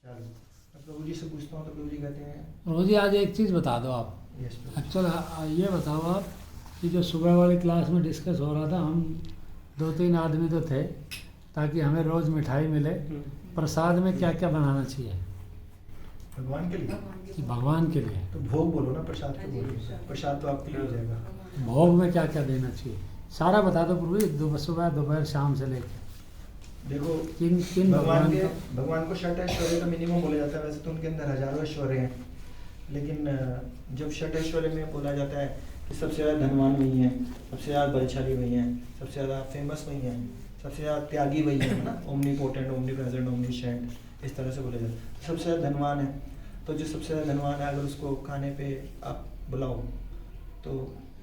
चलो, अब प्रभु जी से पूछता हूँ तो प्रभु जी कहते हैं प्रभु जी आज एक चीज़ बता दो आप। यस प्रभु। एक्चुअल ये बताओ आप कि जो सुबह वाली क्लास में डिस्कस हो रहा था, हम 2-3 आदमी तो थे, ताकि हमें रोज़ मिठाई मिले, प्रसाद में क्या क्या बनाना चाहिए भगवान के लिए कि भगवान के लिए? तो भोग बोलो ना, प्रसाद को बोलो, प्रसाद तो आपके लिए हो जाएगा। भोग में क्या क्या देना चाहिए सारा बता दो प्रभु जी, सुबह दोपहर शाम से लेकर। देखो किन किन भगवान को षट ऐश्वर्य का मिनिमम बोला जाता है। वैसे तो उनके अंदर हजारों ऐश्वर्य हैं, लेकिन जब षट ऐश्वर्य में बोला जाता है कि सबसे ज़्यादा धनवान वही हैं, सबसे ज़्यादा बलशाली वही हैं, सबसे ज़्यादा फेमस वही हैं, सबसे ज़्यादा त्यागी वही है ना, ओमनी पोटेंट, ओमनी प्रेजेंट, ओमनीशेंट, इस तरह से बोला जाता है। सबसे ज़्यादा धनवान है, तो जो सबसे ज़्यादा धनवान है अगर उसको खाने पे आप बुलाओ तो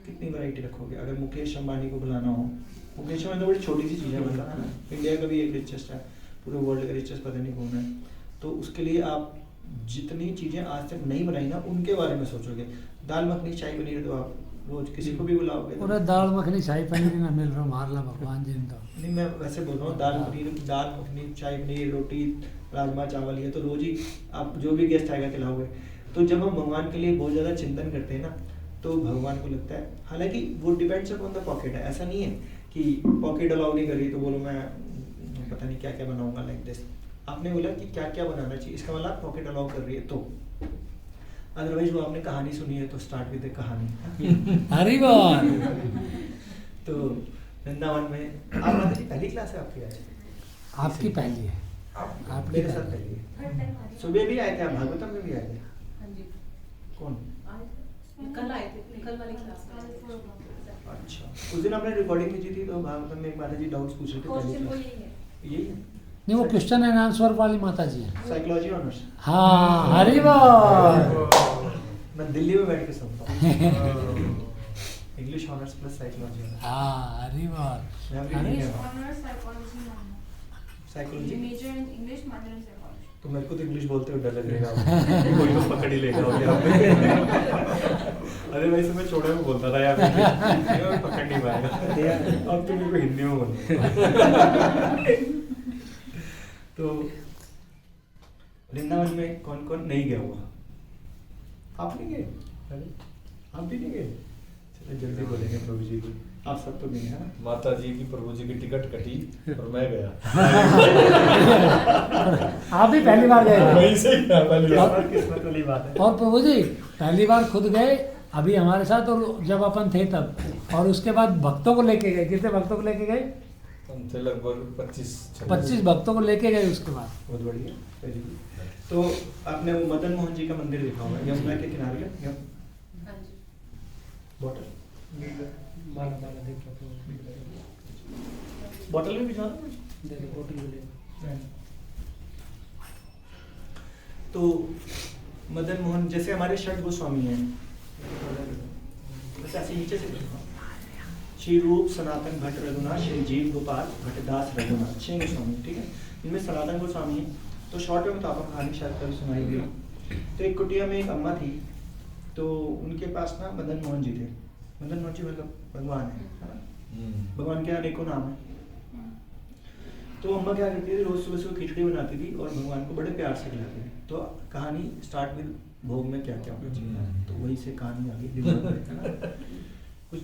कितनी वैरायटी रखोगे। अगर मुकेश अंबानी को बुलाना हो, मुकेश अंबानी तो बड़ी छोटी सी चीज़ है, मतलब है ना, इंडिया का भी एक रिचेस्ट है, पूरे वर्ल्ड का रिचेस्ट पता नहीं कौन है। तो उसके लिए आप जितनी चीज़ें आज तक नहीं बनाई ना उनके बारे में सोचोगे। दाल मखनी शाही पनीर तो आप रोज किसी को भी बुलाओगे पूरा दाल मखनी शाही पनीर ना मिल रहा मारला भगवान जी ने तो। नहीं, मैं वैसे बोल रहा हूँ, दाल मखनी शाही पनीर रोटी राजमा चावल, ये तो रोज ही आप जो भी गेस्ट आएगा खिलाओगे। तो जब हम भगवान के लिए बहुत ज़्यादा चिंतन करते हैं ना, तो भगवान को लगता है, हालांकि वो डिपेंड्स अपॉन द पॉकेट है। ऐसा नहीं है कि पॉकेट अलाउ नहीं कर रही तो बोलो मैं पता नहीं क्या क्या बनाऊंगा, लाइक दिस। आपने बोला कि क्या क्या बनाना चाहिए, इसका मतलब पॉकेट अलाउ कर रही है तो। अदरवाइज वो आपने कहानी सुनी है तो स्टार्ट विद कहानी। हरी बात। तो वृंदावन में आप माता जी पहली क्लास है आपकी आज? आपकी पहली है। आप मेरे साथ पहली है। सुबह भी आए थे आप, भागवतम में भी आए थे? हाँ जी। कौन? कल आए थे, कल वाली क्लास में। अच्छा, उस दिन आपने रिकॉर्डिंग भेजी थी तो भागवतम में एक माता जी डाउट्स पूछ रहे थे पहली क्वेश्चन वो क्लास। यही है। यही है? नहीं, वो क्वेश्चन एंड आंसर वाली माता जी है। Psychology honours. हाँ, हरी बात। मैं दिल्ली में बैठ के सुनता हूँ। English honours plus psychology honours. हाँ, हरी बात। मैं भी अरे नहीं है। ऑनर्स साइकोलॉजी में psychology major in English, minor in psychology. तो मेरे को तो इंग्लिश बोलते हुए डर लगेगा, कोई तो पकड़ ही लेगा हो गया। अरे भाई मैं छोड़े में बोलता था यार, मैं पकड़ नहीं पाएगा। अब तो मेरे को हिंदी में बोल। तो वृंदावन में कौन कौन नहीं गया हुआ? आप नहीं गए? अरे आप भी नहीं गए? चलो जल्दी बोलेंगे प्रभु जी को। आप सब तो नहीं है ना? माता जी की प्रभु जी की टिकट कटी और मैं गया। आप भी पहली बार गए थे? वहीं से गया पहली बार। किस्मत वाली बात है। और प्रभु जी पहली बार खुद गए अभी हमारे साथ, और जब अपन थे तब, और उसके बाद भक्तों को लेके गए। कितने भक्तों को लेके गए? हम थे लगभग 25 भक्तों को लेके गए उसके बाद। बहुत बढ़िया, वेरी गुड। तो आपने वो मदन मोहन जी का मंदिर देखा होगा यमुना के किनारे का? हाँ जी। बॉटल बाला बाला देखो बॉटल में भी जाना देखो बोतल में ले। तो मदन मोहन जैसे हमारे षट गोस्वामी हैं, बस ऐसे नीचे से देखो। श्री रूप सनातन भट्ट रघुनाथ, श्री जीव गोपाल भट्टदास रघुनाथ, 6 गोस्वामी, ठीक है। इनमें सनातन गोस्वामी है। तो शॉर्ट में तो आपको कहानी शायद कभी सुनाई गई। तो एक कुटिया में एक अम्मा थी, तो उनके पास ना मदन मोहन जी थे। मदन मोहन जी मतलब भगवान है ना? भगवान के अनेकों नाम है। तो अम्मा क्या करती थी, रोज सुबह सुबह खिचड़ी बनाती थी और भगवान को बड़े प्यार से खिलाती थी। तो कहानी स्टार्ट विद भोग में क्या क्या होना चाहिए, तो वही से कहानी आगे दिमाग में, है ना?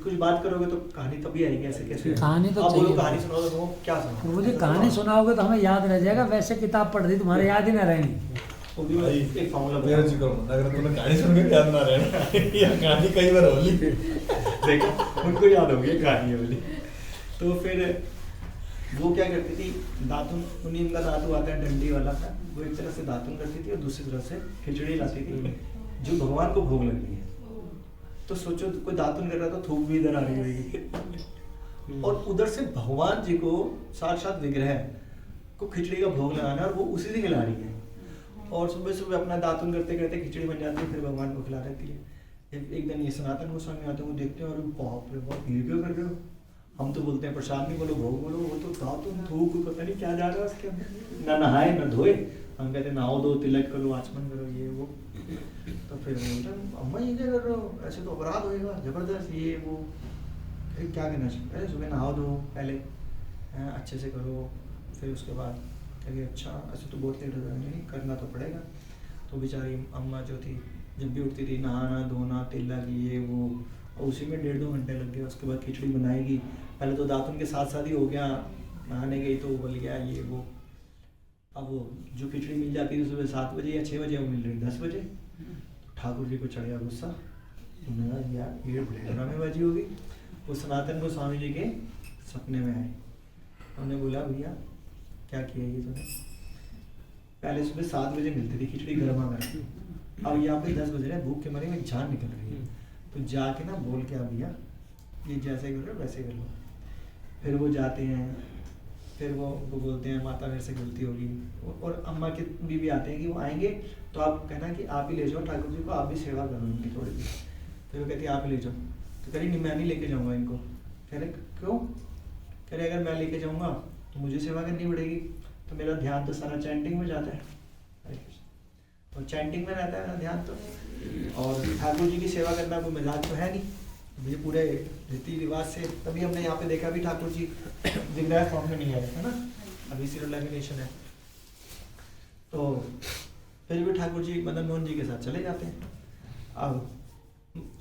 कुछ बात करोगे तो कहानी तभी आएगी, ऐसे कैसे? कहानी तो आप बोलो चाहिए। कहानी सुनाओ तो वो क्या सुनाओ? मुझे कहानी सुनाओगे तो हमें याद रह जाएगा, वैसे किताब पढ़ रही तुम्हारे याद ही ना रहेंगी। वो भी एक फॉर्मूला मेरा जिक्र मत, अगर तूने कहानी सुन के याद ना रहना या कहानी कई बार होली देखो उनको याद होगी कहानी वाली। तो फिर वो क्या करती थी, दातुन, उन्हीं का दातु आता है डंडी वाला था, वो एक तरह से दातुन करती थी और दूसरी तरफ से खिचड़ी लाती थी जो भगवान को भोग लग रही है। तो सोचो कोई दातुन कर रहा तो थूक भी इधर आ रही होगी, और उधर से भगवान जी को साक्षात विग्रह को खिचड़ी का भोग लगाना और वो उसी से खिला रही है। और सुबह सुबह अपना दातुन करते करते खिचड़ी बन जाती है, फिर भगवान को खिला देती है। एक दिन ये सनातन गोस्वामी आते हैं, वो देखते हैं और बाप रे बाप ये क्यों कर रहे हो? हम तो बोलते हैं प्रसाद नहीं बोलो भोग बोलो, वो तो दातुन थूक पता नहीं क्या जा रहा है उसके अंदर, ना नहाए ना धोए। हम कहते नहाओ दो, तिलक करो, आचमन करो, ये वो। तो फिर अम्मा ये क्या कर रहे हो, ऐसे तो अपराध होएगा जबरदस्त, ये वो। फिर क्या करना चाहिए? अरे सुबह नहाओ दो पहले, अच्छे से करो, फिर उसके बाद कहे अच्छा ऐसे तो बहुत लेट हो जाएंगे, नहीं करना तो पड़ेगा। तो बेचारी अम्मा जो थी जब भी उठती थी नहाना धोना तेल लगी ये वो, और उसी में 1.5-2 घंटे लग गए। उसके बाद खिचड़ी बनाएगी, पहले तो दातुन के साथ साथ ही हो गया, नहाने गई तो उबल गया ये वो। अब वो जो खिचड़ी मिल जाती थी सुबह 7 बजे या 6 बजे, वो मिल रही 10 बजे। तो ठाकुर जी को चढ़ गया गुस्सा, उन्होंने कहा यार ये बड़े ड्रामेबाजी होगी। वो सनातन गोस्वामी जी के सपने में आए, उन्होंने बोला भैया क्या किया ये तूने, पहले सुबह 7 बजे मिलती थी खिचड़ी गर्मा गर्म, अब यहाँ पे 10 बज रहे हैं, भूख के मारे में जान निकल रही है, तो जाके ना बोल के आ भैया ये जैसे कर लो वैसे कर लो। फिर वो जाते हैं, फिर वो बोलते हैं माता मेरे से गलती होगी, और अम्मा के भी आते हैं कि वो आएंगे तो आप कहना कि आप ही ले जाओ ठाकुर जी को, आप भी सेवा करो उनकी थोड़ी सी। फिर वो कहती है आप ही ले जाओ, तो कह रही नहीं मैं नहीं लेके जाऊँगा इनको। कह रहे क्यों? कह रहे अगर मैं लेके जाऊँगा तो मुझे सेवा करनी पड़ेगी, तो मेरा ध्यान तो सारा चैंटिंग में जाता है, और चैंटिंग में रहता है मेरा ध्यान तो, और ठाकुर जी की सेवा करना कोई मजाक तो है नहीं, ये पूरे रीति रिवाज से। तभी हमने यहाँ पे देखा भी ठाकुर जी विग्रह फॉर्म में नहीं आए है ना, अभी सिर्फ लैमिनेशन है। तो फिर भी ठाकुर जी मदन मोहन जी के साथ चले जाते हैं। अब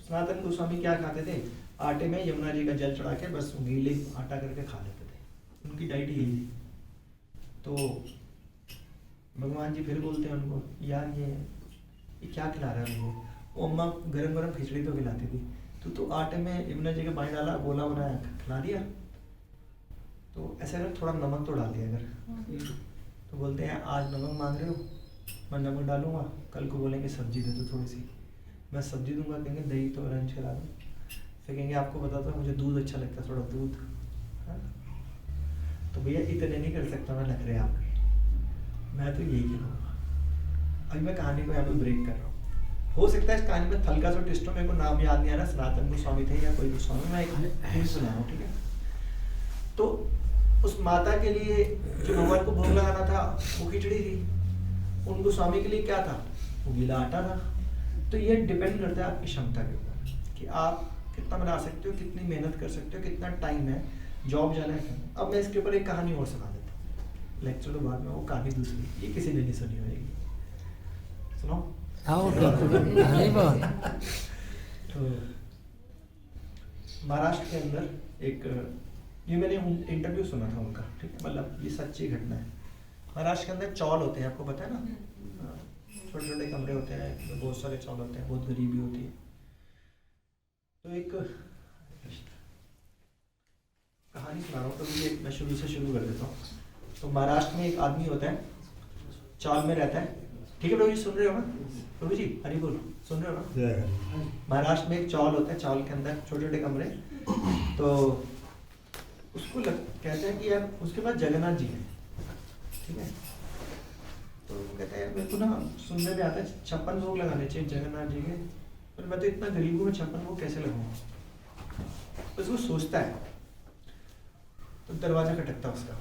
सनातन गोस्वामी क्या खाते थे, आटे में यमुना जी का जल चढ़ा के बस गीले आटा करके खा लेते थे, उनकी डाइट यही थी। तो भगवान जी फिर बोलते हैं उनको यार ये क्या खिला रहा है मुझे, वो अम्मा गरम गरम खिचड़ी तो खिलाती थी, तो आटे में यमुना जी का पानी डाला गोला बनाया खिला दिया, तो ऐसा अगर थोड़ा नमक तो डाल दिया अगर, तो बोलते हैं आज नमक मांग रहे हो मैं नमक डालूंगा, कल को बोलेंगे सब्जी दे दो थोड़ी सी, मैं सब्जी दूंगा, कहेंगे दही तो अरेंज करा दूँ, फिर कहेंगे आपको बताता हूँ मुझे दूध अच्छा लगता है थोड़ा दूध, है तो भैया इतने नहीं कर सकता मैं लग रहे आप, मैं तो यही खिलाऊंगा। अभी मैं कहानी को यहाँ पे ब्रेक कर रहा हूँ, हो सकता है इस कहानी में हल्का सा ट्विस्ट हो, मेरे को नाम याद नहीं आ रहा, सनातन गोस्वामी थे या कोई गोस्वामी, मैं एक हिंट सुना रहा हूँ ठीक है। तो उस माता के लिए जो भगवान को भोग लगाना था वो खिचड़ी थी, उन गोस्वामी के लिए क्या था, वो गीला आटा था। तो ये डिपेंड करता है आपकी क्षमता के ऊपर कि आप कितना बना सकते हो, कितनी मेहनत कर सकते हो, कितना टाइम है, जॉब जाना है। अब मैं इसके ऊपर एक कहानी और सुना देता हूँ, लेक्चर के बाद में वो कहानी दूसरी, ये किसी ने नहीं सुनी होगी, सुनो। तो महाराष्ट्र के अंदर एक, ये मैंने इंटरव्यू सुना था उनका ठीक है, मतलब ये सच्ची घटना है। महाराष्ट्र के अंदर चौल होते हैं, आपको पता है ना, छोटे छोटे कमरे होते हैं, बहुत सारे चौल होते हैं, बहुत गरीबी होती है। तो एक कहानी सुना रहा हूँ, तो ये मैं शुरू से शुरू कर देता हूँ। तो महाराष्ट्र में एक आदमी होता है, चौल में रहता है, ठीक है प्रभु जी सुन रहे हो ना, प्रभु जी हरी बोल सुन रहे हो ना। महाराष्ट्र में एक चौल होता है, चौल के अंदर छोटे छोटे कमरे, तो उसको कहते हैं कि यार उसके बाद जगन्नाथ जी हैं ठीक है, तो वो कहते हैं मेरे को ना सुनने में आता है 56 भोग लगाने चाहिए जगन्नाथ जी के, पर मैं तो इतना गरीब हूँ, 56 भोग कैसे लगाऊंगा। तो उसको सोचता है, तो दरवाजा खटकता है उसका,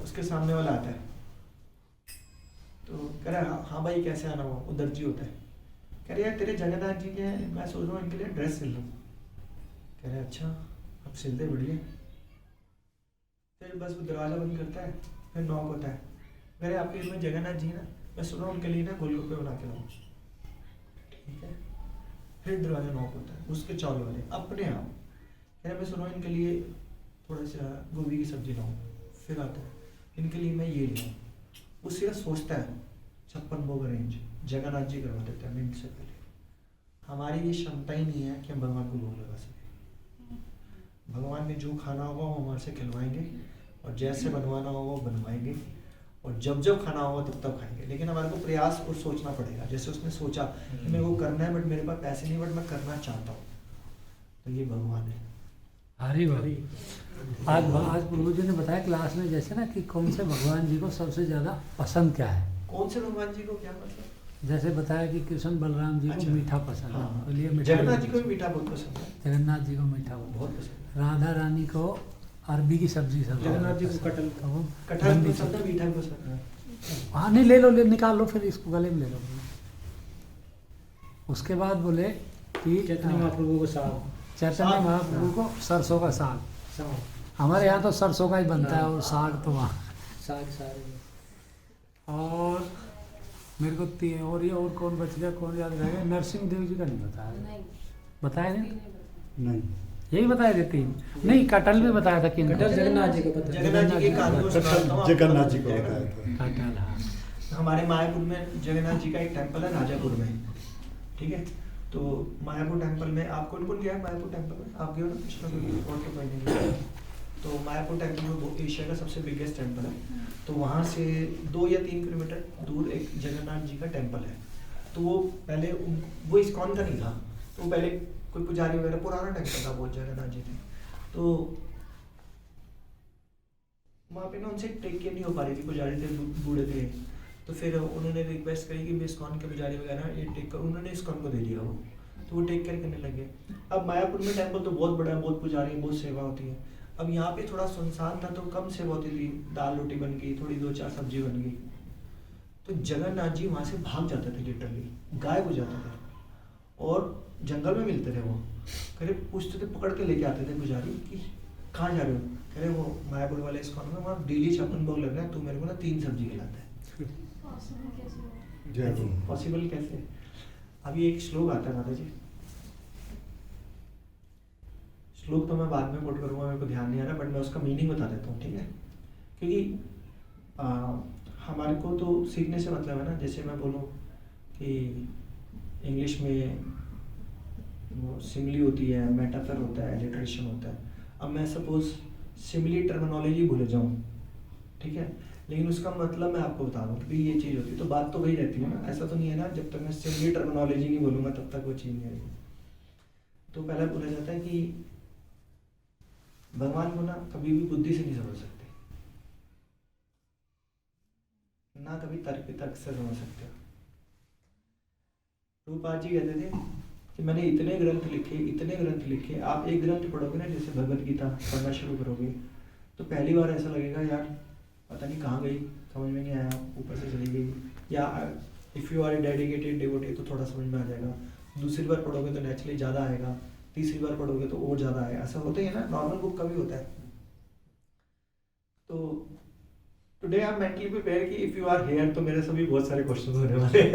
उसके सामने वाला आता है, तो कह रहा है हाँ भाई कैसे आना हुआ, वो दर्जी होता है, कह रहे यार तेरे जगन्नाथ जी के हैं, मैं सोच रहा हूँ इनके लिए ड्रेस सिल लूँ। कह रहे अच्छा अब सिल दे बढ़िया। फिर बस वो दरवाज़ा बंद करता है, फिर नॉक होता है, कह रहे आपके इसमें जगन्नाथ जी ना, मैं सुन रहा हूँ उनके लिए ना गोलगप्पे बना के लाऊँ, ठीक है। फिर दरवाज़ा नॉक होता है, उसके चौल वाले अपने आप, कह रहे मैं सुन रहा हूँ इनके लिए थोड़ा सा गोभी की सब्जी लाऊँ, फिर आता है इनके लिए मैं ये लाऊँ। वो सिर्फ सोचता है 56 भोग अरेंज जगन्नाथ जी करवा देते हैं मिनट से पहले। हमारी ये क्षमता ही नहीं है कि हम भगवान को भोग लगा सकें। भगवान ने जो खाना होगा वो हमारे से खिलवाएंगे, और जैसे बनवाना होगा वो बनवाएंगे, और जब जब खाना होगा तब तब खाएंगे। लेकिन हमारे को प्रयास और सोचना पड़ेगा, जैसे उसने सोचा कि मेरे को करना है बट मेरे पास पैसे नहीं, बट मैं करना चाहता हूँ, तो ये भगवान है। हरी हरी। आज प्रभु जी ने बताया क्लास में जैसे ना कि कौन से भगवान जी को सबसे ज़्यादा पसंद क्या है, कौन से भगवान जी को क्या मतलब, जैसे बताया कि कृष्ण बलराम जी को मीठा पसंद है, हाँ, बोलिए मीठा जगन्नाथ जी को भी मीठा बहुत पसंद है, जगन्नाथ जी को मीठा बहुत पसंद है। राधा रानी को अरबी की सब्जी सब, जगन्नाथ जी को कटहल कटहल पसंद है, मीठा पसंद है। हाँ नहीं ले लो, निकाल लो, फिर इसको गले में ले लो। उसके बाद बोले कि चैतन्य महाप्रभु को साग, चैतन्य महाप्रभु को सरसों का साग, हमारे यहाँ तो सरसों का ही बनता है, और साग तो वहाँ सारे और मेरे को तीन और ये और कौन बच गया, कौन याद रह गया? नरसिंह देव जी का नहीं बताया। नहीं, बताया नहीं? नहीं, यही बताए थे तीन। नहीं, कटल भी बताया था। किन कटल जगन्नाथ जी को पता है। जगन्नाथ जी की कहानी को सुनाता हूँ आपको। जगन्नाथ जी को बताया था। कटल, हाँ। हमारे मायापुर में जगन्नाथ जी का एक टेम्पल है राजापुर में, ठीक है। तो मायापुर टेम्पल में आप कौन कौन गया है मायापुर टेम्पल में? आप गए हो ना कृष्ण को और तो कोई नहीं गया। तो मायापुर टेम्पल में वो एशिया का सबसे बिगेस्ट टेम्पल है। तो वहाँ से 2 या 3 किलोमीटर दूर एक जगन्नाथ जी का टेम्पल है। तो वो पहले वो इस्कॉन का नहीं था, तो वो पहले कोई पुजारी वगैरह पुराना टेम्पल था, बहुत जगन्नाथ जी थे। तो वहाँ पे ना उनसे टेक केयर नहीं हो पा रही थी, पुजारी थे, बूढ़े थे। तो फिर उन्होंने रिक्वेस्ट करी कि मैं इस्कॉन के पुजारी वगैरह ये टेक कर, उन्होंने इस्कॉन को दे दिया वो, तो वो टेक केयर करने लगे। अब मायापुर में टेम्पल तो बहुत बड़ा है, बहुत पुजारी है, बहुत सेवा होती है। अब यहाँ पे थोड़ा सुनसान था तो कम सेवा होती थी, दाल रोटी बन गई, थोड़ी 2-4 सब्जी बन गई। तो जगन्नाथ जी वहाँ से भाग जाते थे, लिटरली गायब हो जाते थे और जंगल में मिलते थे। वो कह रहे पूछते थे, पकड़ के लेके आते थे पुजारी कि कहाँ जा रहे हो? कह रहे वो मायापुर वाले इस्कॉन में, वहाँ डेली 56 भोग लग रहा है, तू मेरे को ना 3 सब्जी खिलाता है। जय हो। पॉसिबल कैसे? अभी एक श्लोक आता है माता जी, श्लोक तो मैं बाद में कोट करूँगा, मेरे को ध्यान नहीं आ रहा, बट मैं उसका मीनिंग बता देता हूँ, ठीक है। क्योंकि हमारे को तो सीखने से मतलब है ना, जैसे मैं बोलूँ कि इंग्लिश में वो सिमिली होती है, मेटाफर होता है, एलिट्रेशन होता है। अब मैं सपोज सिमिली टर्मिनोलॉजी भूल जाऊँ, ठीक है, लेकिन उसका मतलब मैं आपको बता दूँ कि ये चीज़ होती है, तो बात तो वही रहती है ना। ऐसा तो नहीं है ना, जब तक मैं सिमिली टर्मिनोलॉजी नहीं बोलूँगा तब तक वो चीज़ नहीं आएगी। तो पहले बोला जाता है कि भगवान को ना कभी भी बुद्धि से नहीं समझ सकते, ना कभी तर्क से समझ सकते। रूपाल जी कहते थे कि मैंने इतने ग्रंथ लिखे, आप एक ग्रंथ पढ़ोगे ना, जैसे भगवत गीता पढ़ना शुरू करोगे तो पहली बार ऐसा लगेगा यार पता नहीं कहाँ गई, समझ में नहीं आया, ऊपर से चली गई। या if you are a dedicated devotee तो थोड़ा समझ में आ जाएगा, दूसरी बार पढ़ोगे तो नेचुरली ज़्यादा आएगा, तीसरी बार पढ़ोगे तो और ज़्यादा आएगा। ऐसा होता ही है ना, नॉर्मल बुक का भी होता है। तो today I am mentally prepare कि इफ़ यू आर हियर तो मेरे सभी बहुत सारे क्वेश्चंस होने वाले हैं।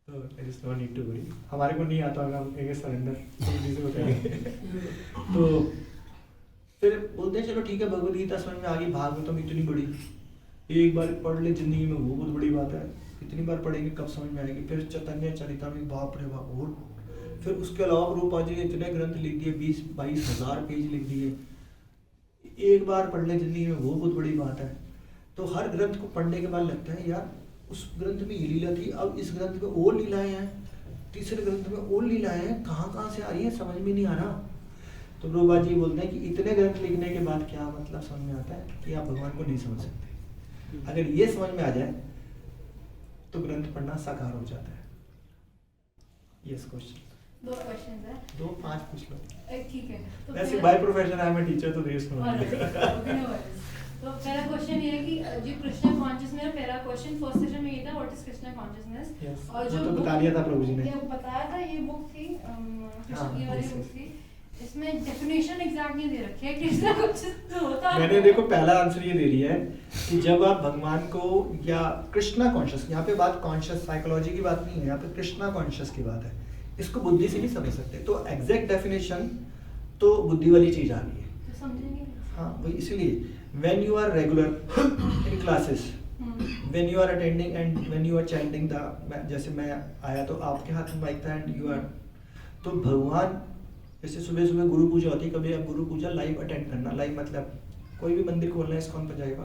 तो there is no need to worry, हमारे को नहीं आता होगा, हम कहेंगे सरेंडर, जल्दी से बताएंगे। तो फिर बोलते हैं चलो ठीक है, भगवद गीता समझ में आ गई, भागवतम इतनी बड़ी, एक बार पढ़ ले जिंदगी में, वो बहुत बड़ी बात है, कितनी बार पढ़ेंगे कब समझ में आएगी। फिर चैतन्य चरितामृत, बाप रे बाप। और फिर उसके अलावा रूपा जी ने इतने ग्रंथ लिख दिए, 20-22 हज़ार पेज लिख दिए, एक बार पढ़ ले जिंदगी में, वो बहुत बड़ी बात है। तो हर ग्रंथ को पढ़ने के बाद लगता है यार उस ग्रंथ में ये लीला थी, अब इस ग्रंथ में और लीलाएं हैं, तीसरे ग्रंथ में और लीलाएं हैं, कहाँ से आ रही है समझ में नहीं आ रहा। तो रूपा जी बोलते हैं कि इतने ग्रंथ लिखने के बाद क्या मतलब समझ में आता है कि आप भगवान को नहीं समझ सकते। अगर ये समझ में आ जाए तो ग्रंथ पढ़ना साकार हो जाता है। यस क्वेश्चन 2 क्वेश्चंस है, 2-5 पूछ लो। ठीक है। तो वैसे पहला- by profession I am a teacher, तो देश में Okay, no worries. तो पहला क्वेश्चन ये है कि जो कृष्णा कॉन्शियसनेस, पहला क्वेश्चन फर्स्ट सेशन में ये था, what is Krishna consciousness. Yes, और वो जो तो book- बता दिया था प्रभु जी ने। ये बताया था, ये बुक थी कृष्ण की वाली yes, बुक yes. थी, इसमें डेफिनेशन एग्जैक्ट नहीं दे रखी है कृष्णा कॉन्शियस होता है। मैंने देखो पहला आंसर ये दे दिया है कि जब आप भगवान को या कृष्णा कॉन्शियस, यहाँ पे बात कॉन्शियस साइकोलॉजी की बात नहीं है, यहाँ पे कृष्णा कॉन्शियस की बात है, इसको बुद्धि से नहीं समझ सकते। तो एग्जैक्ट डेफिनेशन तो बुद्धि वाली चीज आ गई है। तो समझेंगे। हाँ वही, इसलिए when you are regular in classes, when you are attending and when you are chanting the, जैसे मैं आया तो आपके हाथ में माइक था एंड यू आर, तो भगवान जैसे सुबह सुबह गुरु पूजा होती है, कभी आप गुरु पूजा लाइव अटेंड करना, लाइव मतलब कोई भी मंदिर खोलना है, इस्कॉन पर जाएगा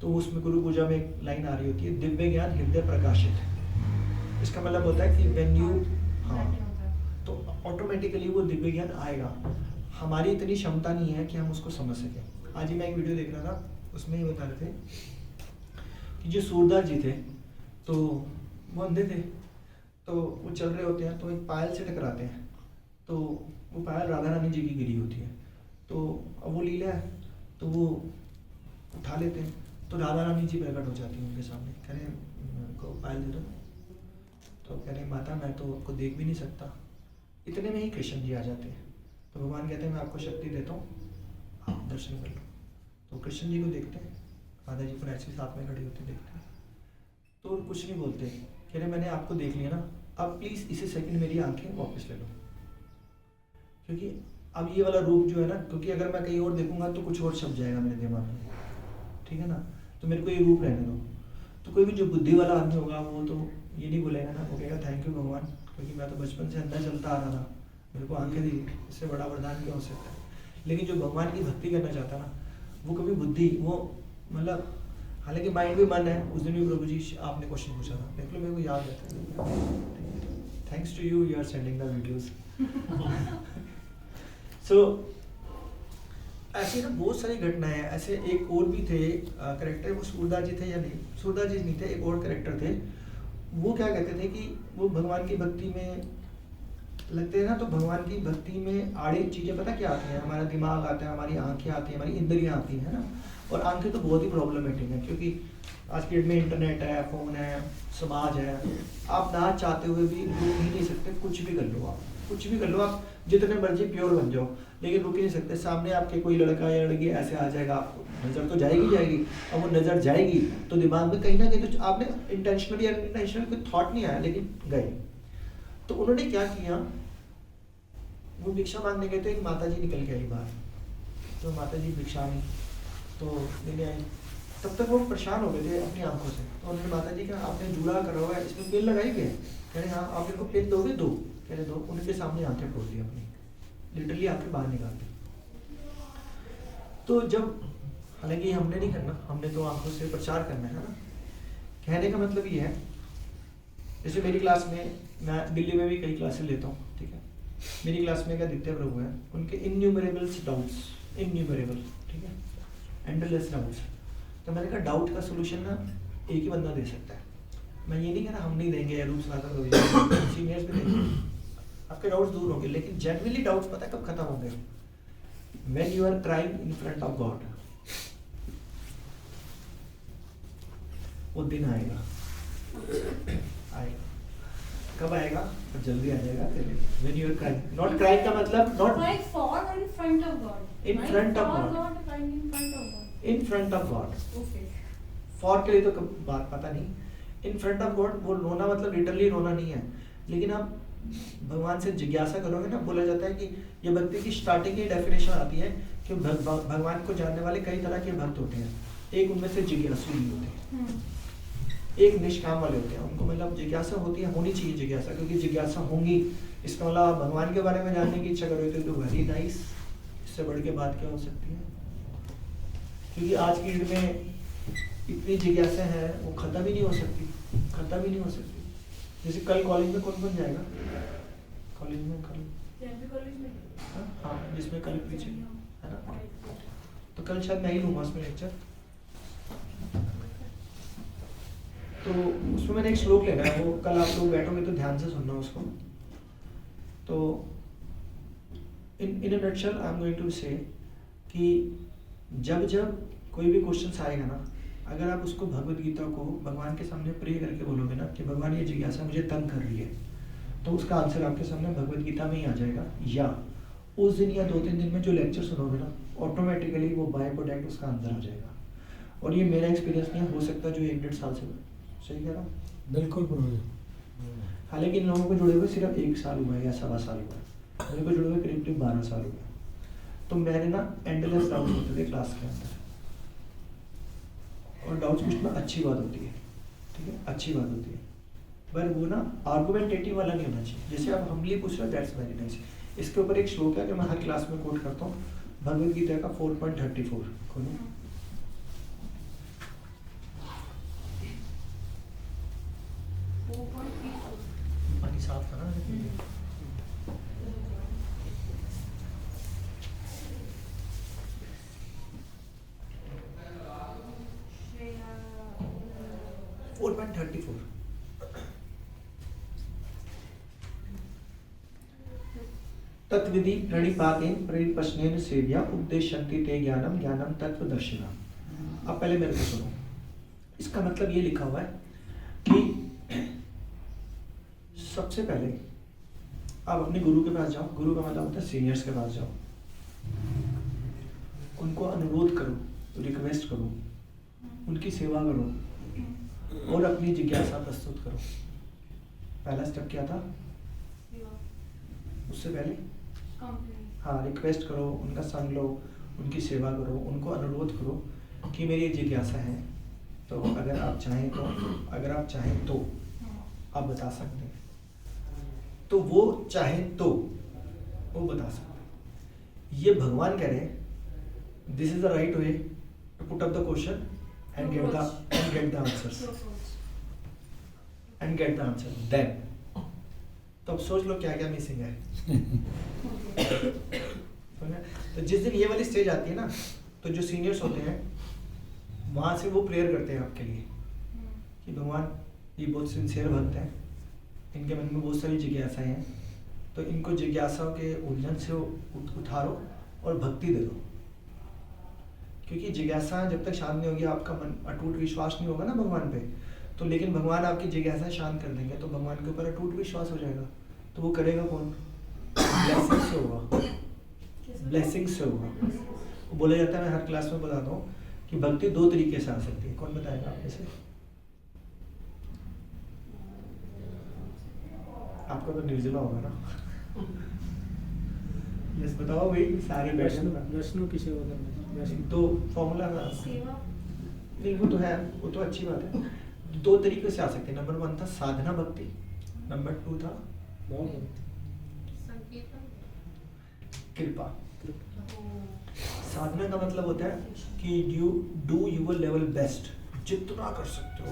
तो उसमें गुरु पूजा में एक लाइन आ रही होती है, दिव्य ज्ञान हृदय प्रकाशित। इसका मतलब होता है कि व्हेन यू, हाँ, तो ऑटोमेटिकली वो दिव्य ज्ञान आएगा। हमारी इतनी क्षमता नहीं है कि हम उसको समझ सकें। आज ही मैं एक वीडियो देख रहा था, उसमें ये बता रहे थे कि जो सूरदास जी थे तो वो अंधे थे, तो वो चल रहे होते हैं तो एक पायल से टकराते हैं, तो वो पायल राधा रानी जी की गिरी होती है, तो अब वो लीला है तो वो उठा लेते हैं, तो राधा रानी जी प्रकट हो जाती हैं उनके सामने, कह रहे हैं को पायल दे दो, तो कह रहे माता मैं तो आपको देख भी नहीं सकता। इतने में ही कृष्ण जी आ जाते हैं, तो भगवान कहते हैं मैं आपको शक्ति देता हूँ, आप दर्शन कर लो। तो कृष्ण जी को देखते हैं, राधा जी को एक्चुअली साथ में खड़ी होती देखते हैं, तो कुछ नहीं बोलते, कह रहे मैंने आपको देख लिया ना, अब प्लीज़ इसी सेकंड मेरी आंखें वापस ले लो, क्योंकि अब ये वाला रूप जो है ना, क्योंकि अगर मैं कहीं और देखूंगा तो कुछ और छप जाएगा मेरे दिमाग में, ठीक है ना, तो मेरे को ये रूप रहने दो। तो कोई भी जो बुद्धि वाला आदमी होगा वो तो ये नहीं बोलेगा ना, वो कहेगा थैंक यू भगवान, क्योंकि मैं तो बचपन से अंदर चलता आ रहा था, मेरे को आंखें दी, इससे बड़ा वरदान क्या हो सकता है। लेकिन जो भगवान की भक्ति करना चाहता है ना, वो कभी बुद्धि, वो मतलब हालांकि माइंड भी मन है। उस दिन भी प्रभु जी आपने क्वेश्चन पूछा था, देख लो मेरे को याद है, thanks to you are sending the videos. So ऐसी ना बहुत सारी घटनाएं हैं। ऐसे एक और भी थे करेक्टर, वो सूरदास जी थे या नहीं, सूरदास जी नहीं थे, एक और करेक्टर थे। वो क्या कहते थे कि वो भगवान की भक्ति में लगते हैं ना, तो भगवान की भक्ति में आड़ी चीज़ें पता क्या आती हैं, हमारा दिमाग आता है, हमारी आंखें आती हैं, हमारी इंद्रियां आती हैं ना। और आंखें तो बहुत ही प्रॉब्लमेटिक है, क्योंकि आज के डेट में इंटरनेट है, फ़ोन है, समाज है, आप ना चाहते हुए भी रुक ही नहीं सकते, कुछ भी कर लो, आप कुछ भी कर लो, आप जितने मर्जी प्योर बन जाओ, लेकिन रुक ही नहीं सकते। सामने आपके कोई लड़का या लड़की ऐसे आ जाएगा, आपको नज़र तो जाएगी। अब वो नज़र जाएगी तो दिमाग में कहीं ना कहीं तो आपने इंटेंशनली या अनइंटेंशनली कोई थॉट नहीं आया, लेकिन गए। तो उन्होंने क्या किया, वो भिक्षा मांगने गए तो एक माता जी निकल के आई बाहर, तो माता जी भिक्षा में तो लेने आई। तब तक वो परेशान हो गए थे अपनी आंखों से, तो उन्होंने माता जी का आपने जूड़ा करा हुआ है, इसमें पेन लगाई गई है, कह रहे हाँ आप मेरे को पेन दोगे, दो, कह रहे दो। उनके सामने आंखें खोल दी अपनी, लिटरली आंखें बाहर निकाल दी। तो जब, हालांकि हमने नहीं करना, हमने तो आंखों से प्रचार करना है ना। कहने का मतलब ये है, जैसे मेरी क्लास में, मैं दिल्ली में भी कई क्लासेस लेता हूँ, ठीक है, मेरी क्लास में एक आदित्य प्रभु है, उनके इन्यूमरेबल्स डाउट्स, इन्यूमरेबल, ठीक है, एंडलेस डाउट्स। तो मैंने कहा डाउट का सोल्यूशन ना एक ही बंदा दे सकता है। मैं ये नहीं कह रहा हम नहीं देंगे, रूप सनातन सीनियर्स भी देंगे, आपके डाउट्स दूर होंगे, लेकिन जेन्युइनली डाउट्स पता है कब खत्म होंगे, when you are crying in front of God. वो दिन आएगा, आएगा, कब आएगा, तो जल्दी आ जाएगा। When you are crying, not crying का मतलब not Crying for or in front of God? In front of Crying for God. God, crying in front of God. In front of God. Okay. For के लिए तो बात पता नहीं, इन front of God वो रोना मतलब लिटरली रोना नहीं है, लेकिन आप भगवान से जिज्ञासा करोगे ना, बोला जाता है कि ये भक्ति की स्टार्टिंग की डेफिनेशन आती है कि भगवान को जानने वाले कई तरह के भक्त होते हैं। एक उनमें से जिज्ञासु ही होते हैं, एक निष्काम वाले होते हैं, उनको मतलब जिज्ञासा होती है, होनी चाहिए जिज्ञासा, क्योंकि जिज्ञासा होंगी इसका मतलब आप भगवान के बारे में जानने की इच्छा करोगे तो वेरी नाइस, इससे बढ़ के बात क्या हो सकती है। क्योंकि आज की डेट में इतनी जिज्ञासा है, वो खत्म ही नहीं हो सकती, खत्म ही नहीं हो सकती। जैसे कल कॉलेज में कौन कौन जाएगा, कॉलेज में कल, कॉलेज में हाँ जिसमें कल पीछे है ना, तो कल शायद मैं ही लूँगा उसमें लेक्चर। तो उसमें मैंने एक श्लोक लेना है, वो कल आप लोग बैठोगे तो ध्यान से सुनना उसको। तो in a nutshell I am going to say कि जब जब कोई भी क्वेश्चन आएगा ना, अगर आप उसको भगवत गीता को भगवान के सामने प्रे करके बोलोगे ना कि भगवान ये जिज्ञासा मुझे तंग कर रही है, तो उसका आंसर आपके सामने भगवत गीता में ही आ जाएगा। या उस दिन या 2-3 दिन में जो लेक्चर सुनोगे ना, ऑटोमेटिकली वो बाय प्रोडक्ट उसका आंसर आ जाएगा। और ये मेरा एक्सपीरियंस नहीं हो सकता जो 1-1.5 साल से, सही कह रहा हूँ? बिल्कुल प्रभु। हालांकि इन लोगों को जुड़े हुए सिर्फ 1 साल हुआ है या 1.25 साल हुआ है, मेरे को जुड़े हुए करीब 12 साल हुए। तो मैंने ना एंडलेस डाउट होते थे क्लास के अंदर, और डाउट्स पूछना अच्छी बात होती है, ठीक है, अच्छी बात होती है, पर वो ना आर्गुमेंटेटिव वाला नहीं होना चाहिए। जैसे आप हम्बली पूछ रहे हो, दैट्स वेरी नाइस। इसके ऊपर एक श्लोक है कि मैं हर क्लास में कोट करता हूँ, भगवद गीता का 4.34 खोलो। पानी साफ था ना, तत्विधि प्रणिपातेन परिप्रश्नेन सेव्या उपदेशन्ति ते ज्ञानम ज्ञानम तत्वदर्शिना। अब पहले मेरे को सुनो, इसका मतलब ये लिखा हुआ है कि सबसे पहले आप अपने गुरु के पास जाओ, गुरु का मतलब होता है सीनियर्स के पास जाओ, उनको अनुरोध करो रिक्वेस्ट करो, उनकी सेवा करो और अपनी जिज्ञासा प्रस्तुत करो। पहला स्टेप क्या था? उससे पहले हाँ, रिक्वेस्ट करो, उनका संग लो, उनकी सेवा करो, उनको अनुरोध करो कि मेरी जिज्ञासा है, तो अगर आप चाहें तो आप बता सकते हैं। तो वो चाहे तो वो बता सकते हैं। ये भगवान कह रहे हैं this is the right way to put up the question and get the answer then. तो अब सोच लो क्या क्या मिसिंग है। तो जिस दिन ये वाली स्टेज आती है ना, तो जो सीनियर्स होते हैं वहां से वो प्रेयर करते हैं आपके लिए कि भगवान ये बहुत सिंसियर भक्त हैं, इनके मन में बहुत सारी जिज्ञासाएं हैं, तो इनको जिज्ञासाओं के उलझन से उतारो और भक्ति दे दो। क्योंकि जिज्ञासा जब तक शांत नहीं होगी, आपका मन अटूट विश्वास नहीं होगा ना भगवान पे, तो लेकिन भगवान आपकी जिज्ञासा शांत कर देंगे तो भगवान के ऊपर अटूट विश्वास हो जाएगा। तो वो करेगा कौन? ब्लेसिंग से होगा, ब्लेसिंग से होगा। वो बोला जाता है, मैं हर क्लास में बताता हूँ कि भक्ति 2 तरीके से आ सकती है। कौन बताएगा आप में से? आपका तो निर्जला होगा ना। यस बताओ भाई, सारे वैष्णव की सेवा करना। तो फॉर्मूला नहीं, वो तो है, वो तो अच्छी बात है। 2 तरीके से आ सकते हैं। नंबर 1 था साधना भक्ति, नंबर 2 था कृपा। साधना का मतलब होता है कि you do your level best, जितना कर सकते हो।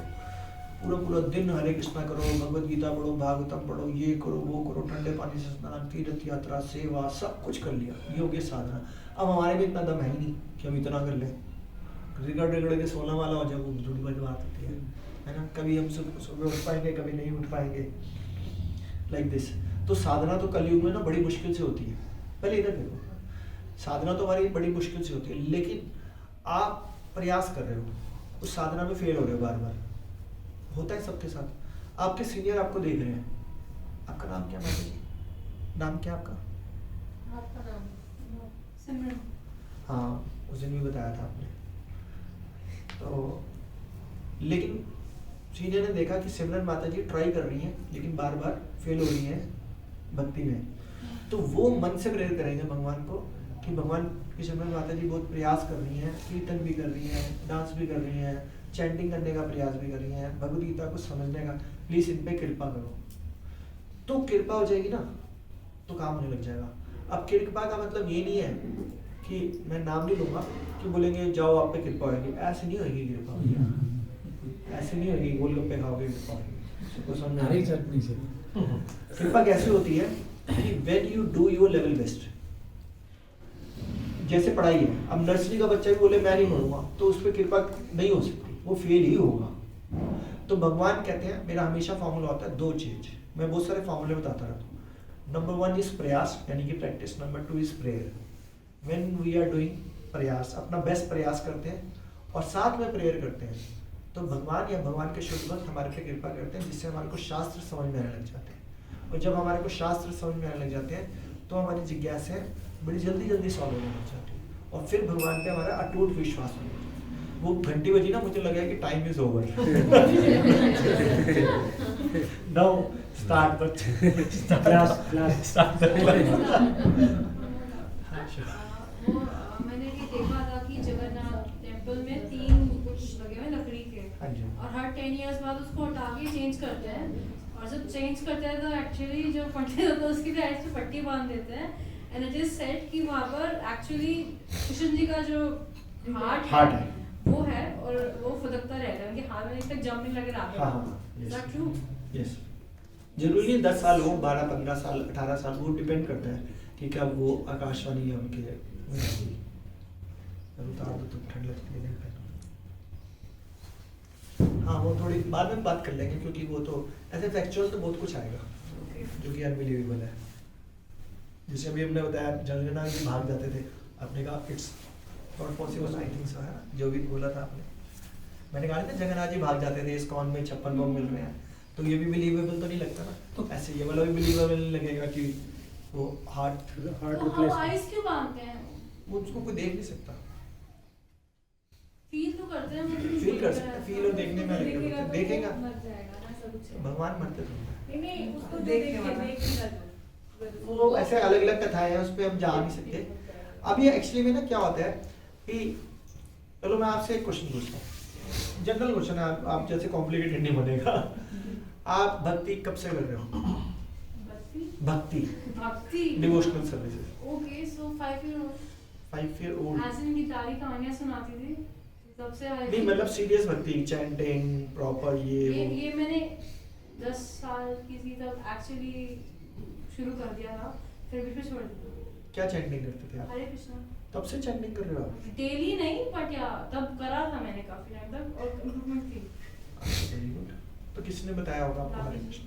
पूरा दिन हरे कृष्णा करो, भगवत गीता पढ़ो, भागवतम पढ़ो, ये करो वो करो, ठंडे पानी से स्नान, तीर्थ यात्रा, सेवा, सब कुछ कर लिया, ये हो गया साधना। अब हमारे में इतना दम है ही नहीं कि हम इतना कर लें। रिगड़ के 16 वाला हो जाए, वो थोड़ी बड़ी बात होती है ना। कभी हम सुबह उठ पाएंगे, कभी नहीं उठ पाएंगे, लाइक दिस। तो साधना तो कलयुग में ना बड़ी मुश्किल से होती है। पहले इधर देखो, साधना तो हमारी बड़ी मुश्किल से होती है, लेकिन आप प्रयास कर रहे हो, उस साधना में फेल हो रहे हो बार बार। होता है सबके साथ। आपके सीनियर आपको देख रहे हैं। आपका नाम क्या? माता जी, नाम क्या आपका? सिमरन। हाँ, उस दिन भी बताया था आपने। तो लेकिन सीनियर ने देखा कि सिमरन माता जी ट्राई कर रही हैं, लेकिन बार बार फेल हो रही हैं भक्ति में। तो वो मन से प्रेयर करेंगे भगवान को कि भगवान की सिमरन माता जी बहुत प्रयास कर रही हैं, कीर्तन भी कर रही हैं, डांस भी कर रही हैं, चैंटिंग करने का प्रयास भी कर रही हैं, भगवद गीता को समझने का, प्लीज इन पे कृपा करो। तो कृपा हो जाएगी ना, तो काम होने लग जाएगा। अब कृपा का मतलब ये नहीं है कि मैं नाम नहीं लूंगा कि बोलेंगे जाओ आप पे कृपा होगी। ऐसे नहीं होगी कृपा, ऐसे नहीं होगी गोलगप्पे खाओगे कृपा होगी। हरी चटनी से कृपा कैसे होती है कि when you do your level best. जैसे पढ़ाई है, अब नर्सरी का बच्चा भी बोले मैं नहीं पढ़ूंगा, तो उस पर कृपा नहीं हो सकती, वो फेल ही होगा। तो भगवान कहते हैं, मेरा हमेशा फॉर्मूला होता है 2 चीज, मैं बहुत सारे फॉर्मूले बताता रहता हूँ। नंबर 1 इज प्रयास, यानी कि practice. Number 2 is prayer. When we are doing प्रयास, अपना बेस्ट प्रयास करते हैं और साथ में प्रेयर करते हैं, तो भगवान या भगवान के शुद्ध भक्त हमारे पे कृपा करते हैं, जिससे हमारे को शास्त्र समझ में आने लग जाते हैं। और जब हमारे को शास्त्र समझ में आने लग जाते हैं, तो हमारी जिज्ञासाएं बड़ी जल्दी सॉल्व होने लग जाती है और फिर भगवान पे हमारा अटूट विश्वास हो जाता है। वो घंटी बजी ना, मुझे लगा कि time is over, now start the class. वो मैंने ये देखा था कि जगन्नाथ टेम्पल में 3 कुछ लगे हुए लकड़ी के, हाँ जी। और हर 10 इयर्स बाद उसको हटा के चेंज करते हैं, और जब चेंज करते हैं तो एक्चुअली जो पंडित होता है उसकी साइड से पट्टी बांध देते हैं, एंड इट इज सेड कि वहाँ पर एक्चुअली कृष्ण जी का जो हार्ट है वो है, और वो फुदकता रहता है, उनके हाथ में तक जम नहीं लगे रहता है। Is that true? यस। जरूरी नहीं 10 साल हो, 12, 15 साल, 18 साल, वो डिपेंड करता है कि क्या वो आकाशवाणी है उनके। उतार दो, तुम ठंड लगती है। हाँ, वो थोड़ी बाद में बात कर लेंगे, क्योंकि वो तो ऐसे फैक्चुअल तो बहुत कुछ आएगा जो कि अनबिलीवेबल है। जैसे अभी हमने बताया जगन्नाथ जी भाग जाते थे, आपने कहा it's not possible, I think so, है ना, जो भी बोला था आपने। मैंने कहा था जगन्नाथ जी भाग जाते थे, इस्कॉन में 56 लोग मिल रहे हैं, तो ये भी बिलीवेबल तो नहीं लगता ना। तो ऐसे ये वाला भी बिलीवेबल नहीं लगेगा कि वो हार्ट तो आइस क्यों बांधते हैं? वो उसको कोई देख नहीं सकता। फील तो करते हैं मतलब फील कर सकते हैं, फील और देखने में अलग देखेगा होता है। तो देखेगा मर जाएगा ना सब कुछ। भगवान मरते थोड़ी नहीं नहीं उसको जो देखने देखेगा वाला। देखेगा जो वो ऐसे अलग अलग कथाएं हैं, उस पर हम जा नहीं सकते। अब ये एक्चुअली में ना क्या होता है कि चलो मैं आपसे एक क्वेश्चन पूछता हूँ, जनरल क्वेश्चन है, आप जैसे कॉम्प्लिकेटेड नहीं बनेगा। आप भक्ति कब से कर रहे हो? भक्ति भक्ति devotional services. Okay so 5 year old 5 year old ऐसे में गिटारी कहानियां सुनाती थी तब से आई नहीं, मतलब सीरियस भक्ति, चैंटिंग प्रॉपर ये वो। ये मैंने 10 साल की थी तब एक्चुअली शुरू कर दिया था, फिर भी छोड़ दिया। क्या चैंटिंग करते थे आप? हरे कृष्णा तब से चैंटिंग कर रहे हो आप? डेली नहीं बट या तब करा था मैंने काफी टाइम तक और इम्प्रूवमेंट थी। Very good. तो किसने बताया होगा आपको हरे कृष्ण?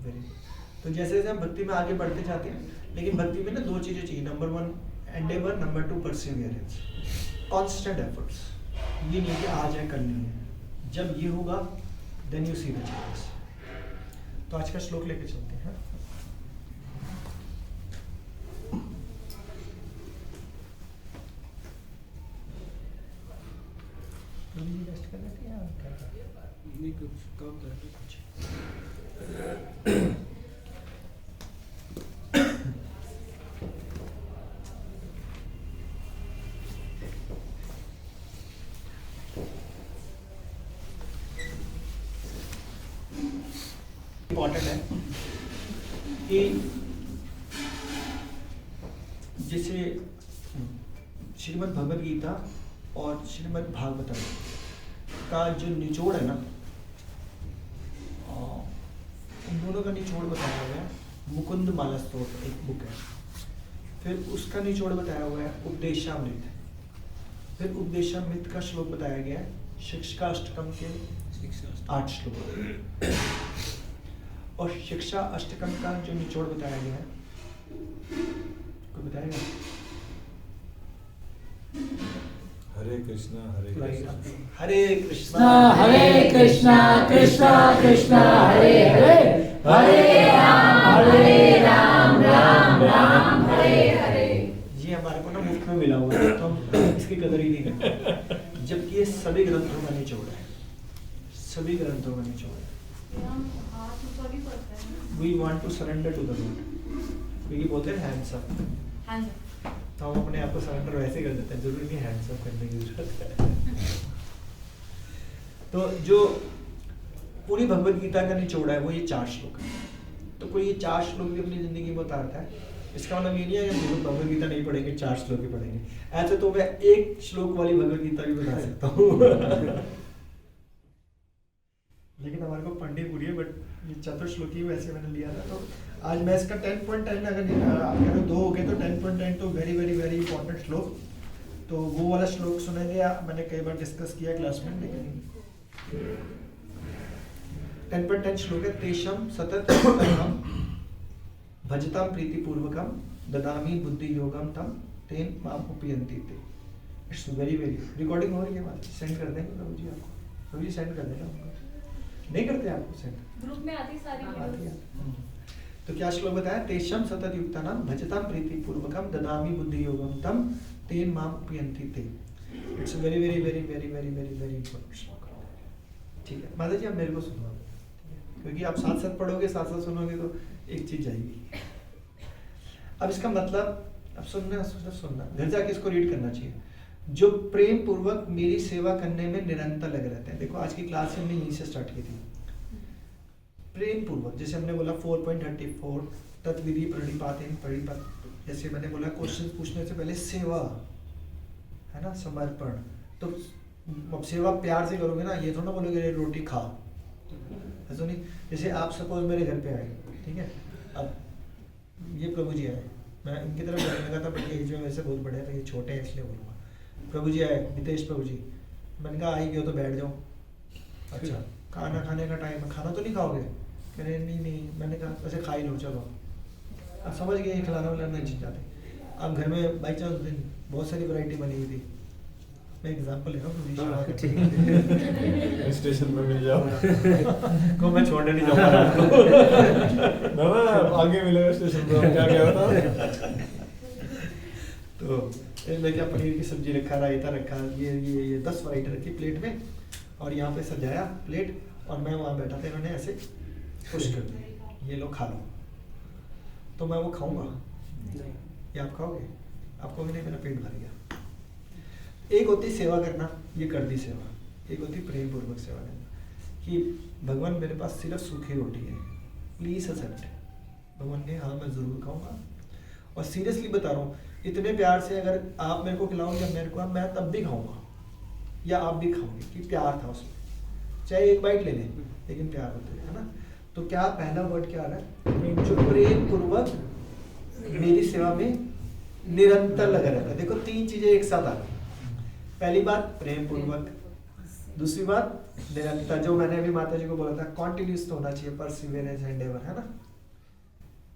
Very good. तो जैसे जैसे हम भक्ति में आगे बढ़ते जाते हैं, लेकिन भक्ति में ना दो चीजें चाहिए, number 1 Endeavour, number 2 Perseverance, constant efforts. ये नहीं कि आज है कल नहीं है, जब ये होगा then you see the changes. तो आज का श्लोक लेके चलते हैं। रेस्ट कर रहे थे या क्या कर रहे थे? नहीं कुछ काम कर रहे कुछ। इम्पोर्टेंट है कि जैसे श्रीमद् भगवद गीता और श्रीमद् भागवतम का जो निचोड़ है ना, उन दोनों का निचोड़ बताया हुआ है मुकुंद माला स्तोत्र, एक बुक है। फिर उसका निचोड़ बताया हुआ है उपदेशामृत। फिर उपदेशामृत का श्लोक बताया गया है शिक्षाष्टकम के 8 श्लोक। और शिक्षा अष्टकम का जो निचोड़ बताया गया है, कोई बताएगा? हरे कृष्णा हरे कृष्णा हरे कृष्णा हरे कृष्णा कृष्णा कृष्णा हरे हरे हरे राम राम राम हरे हरे। ये हमारे को ना मुफ्त में मिला हुआ है, तो हम इसकी कदर ही नहीं करते, जबकि ये सभी ग्रंथों का निचोड़ है, सभी ग्रंथों का निचोड़ है। ये हम हाथ ऊपर ही पड़ते हैं। We want to surrender to the Lord, क्योंकि बोलते हैं hands up, हाँ जी। तो हम अपने आप को सरेंडर वैसे कर देते हैं, जरूरी नहीं हैंड्स अप करने की जरूरत है। तो जो पूरी भगवद गीता का निचोड़ है वो ये 4 श्लोक है। तो कोई ये 4 श्लोक भी अपनी जिंदगी में उतारता है, इसका मतलब ये नहीं है कि हम भगवद गीता नहीं पढ़ेंगे, 4 श्लोक ही पढ़ेंगे। ऐसे तो मैं 1 श्लोक वाली भगवद गीता भी बता सकता हूँ। लेकिन हमारे को पढ़नी पूरी है, बट ये 4 श्लोकी वैसे मैंने लिया था। तो आज मैं इसका 10.10 अगर आप कह रहे हो 2 हो गए तो 10.10 तो वेरी वेरी वेरी इंपॉर्टेंट श्लोक। तो वो वाला श्लोक सुनेंगे, मैंने कई बार डिस्कस किया क्लास में, लेकिन 10.10 श्लोक है। तेषम सतत भजताम प्रीतिपूर्वकम ददामी बुद्धि योगम तम तेन माम उपयंति ते। It's very very. रिकॉर्डिंग हो रही है हमारी, सेंड कर देंगे प्रभु जी आपको, प्रभु जी सेंड कर देना हमको। नहीं करते आपको सेंड? ग्रुप में आती सारी आती है। वीडियोस। तो क्या श्लोक बताया? तेषम सतत युक्तानाम भजताम प्रीतिपूर्वकम ददामी बुद्धि योगम तम तेन माम उपयंति ते। It's very very very very very very very important श्लोक। ठीक है माता जी, आप मेरे को सुनो, क्योंकि आप साथ साथ पढ़ोगे साथ साथ सुनोगे तो एक चीज जाएगी। अब इसका मतलब, अब सुनना घर जाके इसको रीड करना चाहिए। जो प्रेम पूर्वक मेरी सेवा करने में निरंतर लगे रहते हैं। देखो आज की क्लास हमने यहीं से स्टार्ट की थी, प्रेम पूर्वक। जैसे हमने बोला 4.34 तत्विधि प्रणिपात, जैसे मैंने बोला क्वेश्चन पूछने से पहले सेवा है ना, समर्पण। तो अब सेवा प्यार से करोगे ना, ये थोड़ा बोलोगे रोटी खा, ऐसा नहीं। जैसे आप सपोज मेरे घर पे आए, ठीक है, अब ये प्रभु जी आए, मैं इनकी तरफ जाने लगा था, बट ये एज में वैसे बहुत बड़े हैं तो ये छोटे हैं इसलिए बोलूँगा। प्रभु जी आए, नितेश प्रभु जी, मैंने कहा आई गए तो बैठ जाओ। अच्छा खाना खाने का टाइम है, खाना तो नहीं खाओगे? कह रहे नहीं। मैंने कहा वैसे खा ही लो, चलो। अब समझ गए खिलाना विलाना नहीं जाते। अब घर में बाई चांस दिन बहुत सारी वैरायटी बनी हुई थी, मैं एग्जांपल ले रहा हूँ, स्टेशन पे मिल जाओ को मैं छोड़ने नहीं जाऊंगा आपको। ना आगे मिलेगा स्टेशन पे, क्या क्या होता। तो मैं क्या पनीर की सब्जी रखा, रायता रखा, ये 10 वैरायटी रखी प्लेट में, और यहाँ पे सजाया प्लेट, और मैं वहाँ बैठा था, इन्होंने ऐसे खुश कर दिया, ये लो खा लो। तो मैं वो खाऊंगा? ये आप खाओगे? आपको भी नहीं, मेरा पेट भर गया। एक होती सेवा करना, ये कर दी सेवा। एक होती प्रेम पूर्वक सेवा करना कि भगवान मेरे पास सिर्फ सूखी रोटी है, प्लीज एक्सेप्ट। भगवान ने हाँ मैं जरूर खाऊंगा, और सीरियसली बता रहा हूँ, इतने प्यार से अगर आप मेरे को खिलाओगे मेरे को, मैं तब भी खाऊंगा, या आप भी खाओगे, कि प्यार था उसमें, चाहे एक बाइट ले लें लेकिन प्यार होता है ना। तो क्या पहला वर्ड क्या आ रहा है? जो प्रेम पूर्वक मेरी सेवा में निरंतर लगा रहता है। देखो 3 चीजें एक साथ आ गई। पहली बात प्रेम पूर्वक, दूसरी बात निरंतर, जो मैंने अभी माता जी को बोला था, कॉन्टिन्यूस तो होना चाहिए, परसिवियरेंस एंडेवर, है ना,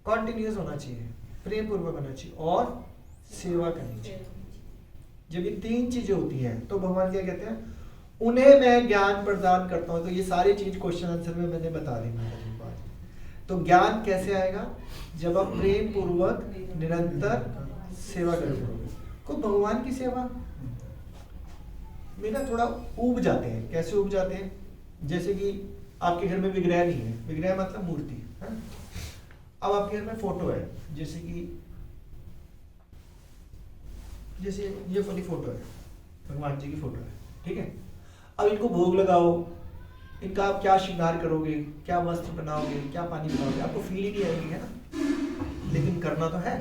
कॉन्टिन्यूस होना चाहिए, प्रेम पूर्वक होना चाहिए, और सेवा करनी चाहिए। जब ये 3 चीजें होती हैं तो भगवान क्या कहते हैं? उन्हें मैं ज्ञान प्रदान करता हूँ। तो ये सारी चीज क्वेश्चन आंसर में मैंने बता दी माता जी को आज। तो ज्ञान कैसे आएगा? जब आप प्रेम पूर्वक निरंतर सेवा करोगे। को भगवान की सेवा में ना थोड़ा ऊब जाते हैं। कैसे ऊब जाते हैं? जैसे कि आपके घर में विग्रह नहीं है, विग्रह मतलब मूर्ति है। अब आपके घर में फोटो है, जैसे ये वाली फोटो है, भगवान जी की फोटो है, ठीक है। अब इनको भोग लगाओ, इनका आप क्या श्रृंगार करोगे, क्या वस्त्र बनाओगे, क्या पानी पिलाओगे, आपको फील ही नहीं आएगी, है ना, लेकिन करना तो है।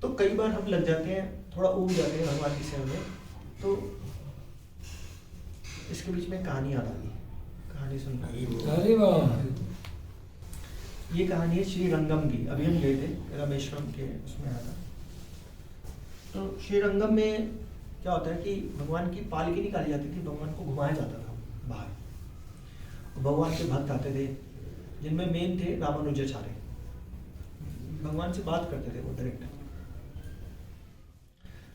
तो कई बार हम लग जाते हैं, थोड़ा ऊब जाते हैं भगवान की सेवा में। तो इसके बीच में कहानी याद आ गई, कहानी सुनना। अरे वाह, ये कहानी है श्रीरंगम की। अभी हम गए थे रामेश्वरम के, उसमें आया था। तो श्रीरंगम में क्या होता है कि भगवान की पालकी निकाली जाती थी, भगवान को घुमाया जाता था बाहर। भगवान के भक्त आते थे, जिनमें मेन थे रामानुजाचार्य। भगवान से बात करते थे वो डायरेक्ट।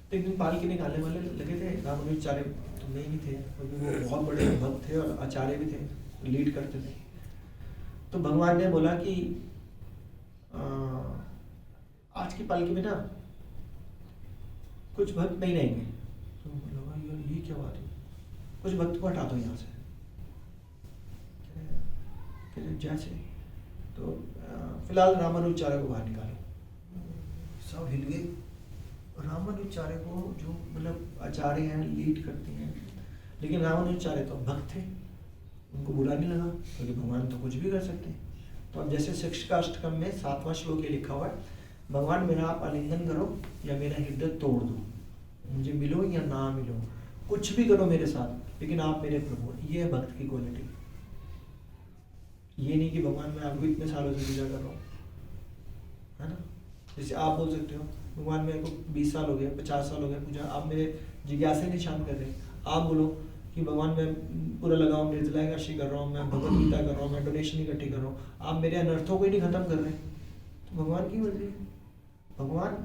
तो एक दिन पालकी निकालने वाले लगे थे, रामानुजाचार्य तो नहीं थे, वो बहुत बड़े भक्त थे और आचार्य भी थे, लीड करते थे। तो भगवान ने बोला कि आज की पालकी में ना कुछ भक्त नहीं रहेंगे। तो लगा यार ये क्या बात है, कुछ भक्त को हटा दो यहाँ से। जैसे तो फिलहाल रामानुजाचार्य को बाहर निकालो। सब हिल गए। रामानुजाचार्य को जो मतलब आचार्य हैं, लीड करते हैं, लेकिन रामानुजाचार्य तो भक्त थे, उनको बुरा नहीं लगा, क्योंकि भगवान तो कुछ भी कर सकते हैं। तो अब जैसे शिक्षकाष्टकम में 7वां श्लोक ये लिखा हुआ है, भगवान मेरा आप आलिंगन करो या मेरा हृदय तोड़ दो, मुझे मिलो या ना मिलो, कुछ भी करो मेरे साथ, लेकिन आप मेरे प्रभु। ये है भक्त की क्वालिटी। ये नहीं कि भगवान मैं आपको इतने सालों से पूजा कर रहा हूँ, है ना। जैसे आप बोल सकते हो भगवान मेरे को 20 साल हो गए, 50 साल हो गए पूजा, आप मेरे जिज्ञासा नहीं शांत कर रहे। आप बोलो कि भगवान मैं पूरा लगाओ, निर्जला एकादशी कर रहा हूँ, मैं भगवत गीता कर रहा हूँ, मैं डोनेशन इकट्ठी कर रहा हूँ, आप मेरे अनर्थों को ही नहीं खत्म कर रहे। तो भगवान की मर्जी है। भगवान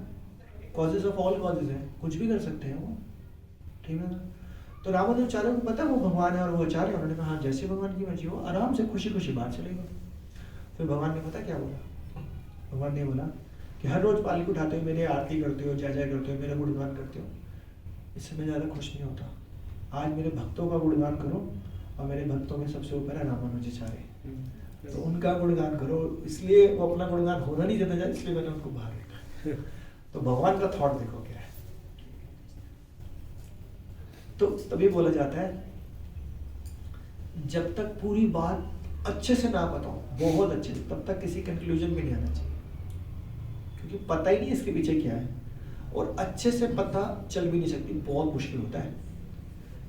कॉजेज ऑफ ऑल कॉजेज है, कुछ भी कर सकते हैं वो, ठीक है ना। तो रामानुजाचार्य को पता है वो भगवान है और वो आचार्य, उन्होंने कहा हाँ जैसे भगवान की मर्जी हो, आराम से खुशी खुशी बाहर चले गए। फिर भगवान ने पता क्या बोला? भगवान ने बोला कि हर रोज पालकी उठाते हो, मेरे आरती करते हो, जय जय करते हो, मेरा गुणगान करते हो, इससे मैं ज़्यादा खुश नहीं होता। आज मेरे भक्तों का गुणगान करो, और मेरे भक्तों में सबसे ऊपर है रामानुजाचार्य, तो उनका गुणगान करो। इसलिए वो अपना गुणगान होना नहीं देता जाए, इसलिए मैंने उनको बाहर रखा। तो भगवान का थॉट देखो क्या है। तो तभी बोला जाता है जब तक पूरी बात अच्छे से ना बताओ, बहुत अच्छे से, तब तक किसी कंक्लूजन भी नहीं आना चाहिए, क्योंकि पता ही नहीं इसके पीछे क्या है, और अच्छे से पता चल भी नहीं सकती, बहुत मुश्किल होता है।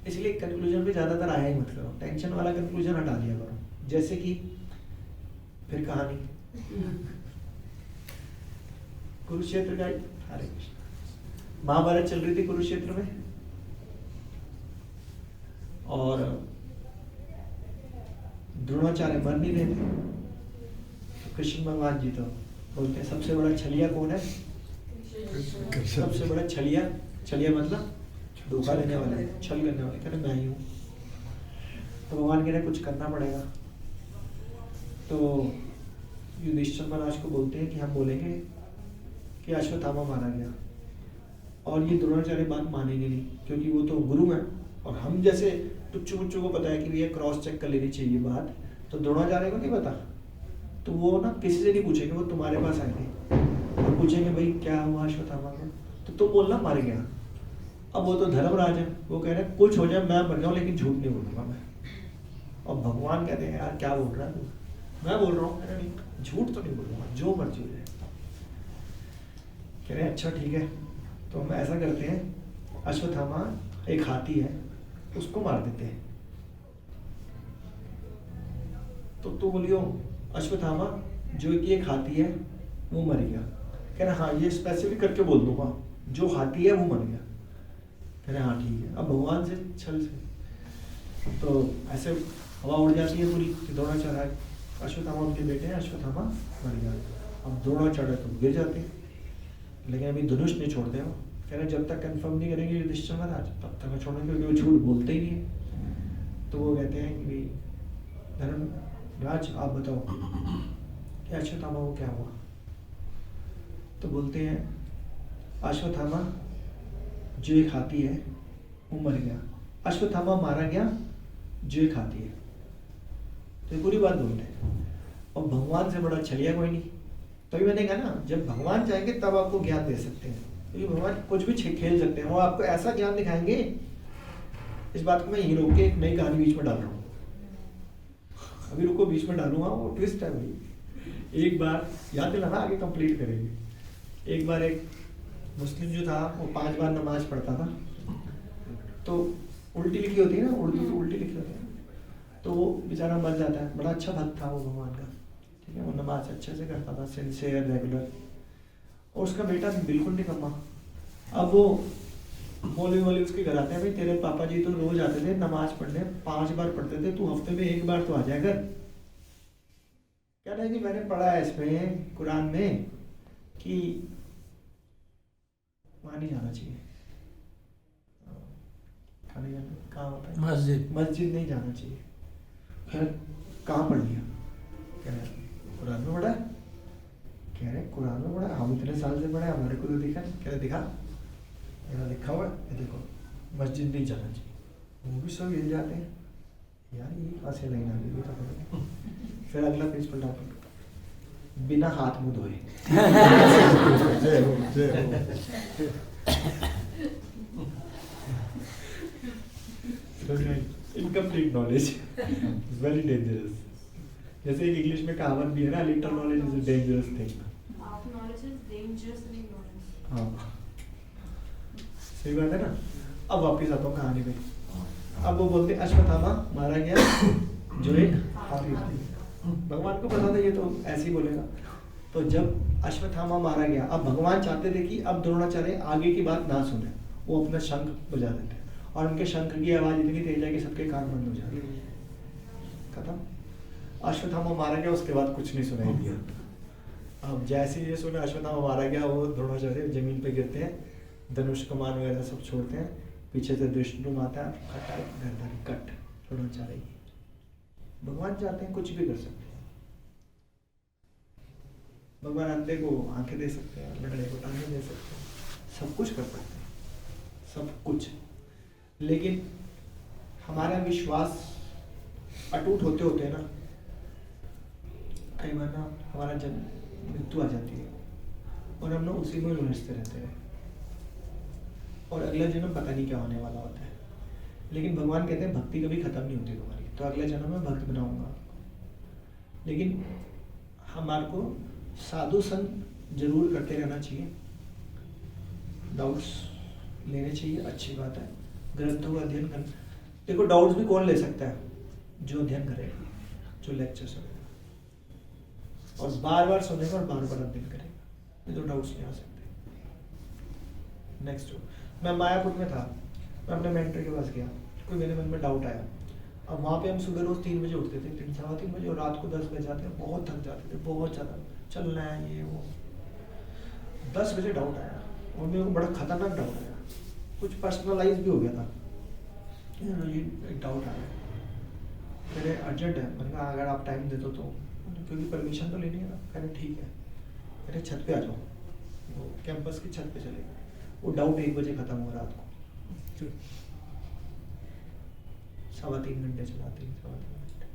इसलिए कंक्लूजन पे ज्यादातर आया ही मत करो, टेंशन वाला कंक्लूजन हटा दिया करो। जैसे कि फिर कहानी कुरुक्षेत्र का, हरे कृष्ण, महाभारत चल रही थी कुरुक्षेत्र में, और द्रोणाचार्य मर नहीं रहे थे। तो कृष्ण भगवान जी तो बोलते हैं सबसे बड़ा छलिया कौन है? सबसे बड़ा छलिया, छलिया मतलब धोखा देने वाले, छल करने वाले, कहते मैं ही हूँ। तो भगवान कह रहे कुछ करना पड़ेगा। तो युधिष्ठिर महाराज को बोलते हैं कि हम बोलेंगे कि अश्वत्थामा मारा गया, और ये द्रोणाचार्य बात मानेंगे नहीं, क्योंकि वो तो गुरु हैं। और हम जैसे टुच्चू मुच्चू को पता है कि भैया क्रॉस चेक कर लेनी चाहिए बात, तो द्रोणाचार्य को नहीं पता। तो वो ना किसी से नहीं पूछेंगे, वो तुम्हारे पास आएंगे और पूछेंगे भाई क्या हुआ अश्वत्थामा को, तो तुम बोलना मर गया। अब वो तो धर्मराज है, वो कह रहे हैं कुछ हो जाए मैं मर जाऊँ लेकिन झूठ नहीं बोलूँगा मैं। और भगवान कहते हैं यार क्या बोल रहा है तू, मैं बोल रहा हूँ, कह रहे नहीं झूठ तो नहीं बोलूँगा, जो मर्जी हो जाए। कह रहे हैं अच्छा ठीक है, तो हम ऐसा करते हैं, अश्वत्थामा एक हाथी है उसको मार देते हैं। तो तू बोलियो अश्वत्थामा जो कि एक हाथी है वो मर गया। कह रहे हाँ ये स्पेसिफिक करके बोल दूंगा, जो हाथी है वो मर गया। कह रहे हाँ ठीक है। अब भगवान से छल से तो ऐसे हवा उड़ जाती है पूरी कि द्रोणाचार्य अश्वत्थामा उनके बेटे हैं, अश्वत्थामा मर गया। अब द्रोणाचार्य तो गिर जाते हैं, लेकिन अभी धनुष नहीं छोड़ते हो। कह रहे जब तक कंफर्म नहीं करेंगे युधिष्ठिर महाराज तब तक मैं छोड़ेंगे, क्योंकि वो झूठ बोलते ही नहीं है। तो वो कहते हैं कि धर्मराज आप बताओ कि अश्वत्थामा को क्या हुआ। तो बोलते हैं अश्वत्थामा जो एक हाथी है वो मर गया, अश्वत्थामा मारा गया जो एक हाथी है। तो ये पूरी बात बोलते हैं। और भगवान से बड़ा छलिया कोई नहीं। तभी मैंने कहा ना जब भगवान चाहेंगे तब आपको ज्ञान दे सकते हैं, क्योंकि भगवान कुछ भी खेल सकते हैं, वो आपको ऐसा ज्ञान दिखाएंगे। इस बात को मैं यहीं रोक के एक नई कहानी बीच में डाल रहा हूँ, अभी रुको बीच में डालूंगा, वो ट्विस्ट है भाई। एक बार याद दिलाना आगे कंप्लीट करेंगे। एक बार एक मुस्लिम जो था वो 5 बार नमाज पढ़ता था, तो उल्टी लिखी होती है ना, उल्टी लिखी होती है, तो वो बेचारा मर जाता है। बड़ा अच्छा भक्त था वो भगवान का, ठीक है, वो नमाज अच्छे से करता था, सिंसियर रेगुलर। और उसका बेटा बिल्कुल नहीं कमा। अब वो मौलवी उसके घर आते हैं, भाई तेरे पापा जी तो रोज आते थे नमाज पढ़ने, 5 बार पढ़ते थे, तू हफ्ते में 1 बार तो आ जाया कर। क्या नहीं जी मैंने पढ़ा है इसमें कुरान में कि वहाँ नहीं जाना चाहिए, कहाँ होता है मस्जिद नहीं जाना चाहिए। खैर कहाँ पढ़ लिया, कह रहे कुरान में पढ़ा है। कह रहे कुरान में पढ़ा, हम इतने साल से पढ़े, हमारे को तो दिखा। कह रहे दिखा, मेरा लिखा हुआ है देखो मस्जिद नहीं जाना चाहिए। वो भी सब हिल जाते हैं, यार ये कहाँ से लाइन आ गई था। फिर अगला पेज पलटा, बिना हाथ मुँह धोए। Incomplete knowledge very dangerous. जैसे एक इंग्लिश में कहावत भी है ना, little knowledge is a dangerous thing. Half knowledge is dangerous ignorance. हाँ सही बात है ना। अब वापिस आता हूँ कहानी पे। अब वो बोलते अश्वत्थामा मारा गया जो एक हाथी था। भगवान को पता था ये तो ऐसे ही बोलेगा। तो जब अश्वत्थामा मारा गया, अब भगवान चाहते थे कि अब द्रोणाचार्य आगे की बात ना सुने, वो अपना शंख बजा देते और उनके शंख की आवाज इतनी तेज है कि सबके कान बंद हो जाते। खत्म। अश्वत्थामा मारा गया, उसके बाद कुछ नहीं सुनाई दिया। अब जैसे ये सुना अश्वत्थामा मारा गया, वो द्रोणाचार्य जमीन पे गिरते हैं, धनुष कमान वगैरह सब छोड़ते हैं, पीछे से दुष्ट आता है, गर्दन कट द्रोणाचार्य की। भगवान चाहते हैं कुछ भी कर सकते हैं। भगवान अंधे को आंखें दे सकते हैं, लंगड़े को टांगें दे सकते हैं, सब कुछ कर सकते हैं, सब कुछ। लेकिन हमारा विश्वास अटूट होते होते ना कई बार ना हमारा जन्म मृत्यु आ जाती है और हम ना उसी में उलझते रहते हैं और अगला जन्म पता नहीं क्या होने वाला होता है। लेकिन भगवान कहते हैं भक्ति कभी खत्म नहीं होती तुम्हारी, तो अगले जन्म में भक्त बनाऊंगा। लेकिन हमारे को साधु संग जरूर करते रहना चाहिए, डाउट्स लेने चाहिए, अच्छी बात है। ग्रंथों का अध्ययन करना, देखो डाउट्स भी कौन ले सकता है, जो अध्ययन करेगा, जो लेक्चर सुनेगा और बार बार सुनेगा और बार बार अध्ययन करेगा, ये तो डाउट्स नहीं आ सकते। नेक्स्ट, मैं मायापुर में था, मैं अपने मेंटर के पास गया, कोई मेरे मन में डाउट आया। अब वहाँ पे हम सुबह रोज 3 बजे उठते थे, 3-3:15 बजे, और रात को 10 बजे आते थे, बहुत थक जाते थे, बहुत ज़्यादा चलना है ये वो। 10 बजे डाउट आया और मेरे को बड़ा खतरनाक डाउट आया, कुछ पर्सनलाइज भी हो गया था। ये एक डाउट आया, मेरे अर्जेंट है, मैंने कहा अगर आप टाइम दे दो तो, क्योंकि परमिशन तो लेनी है ना। कह रहे ठीक है, मेरे छत पे आ जाओ, वो कैंपस की छत पे चले गए। वो डाउट 1 बजे खत्म हुआ रात को। 3.25 घंटे चलाते हैं, 3.25 घंटे,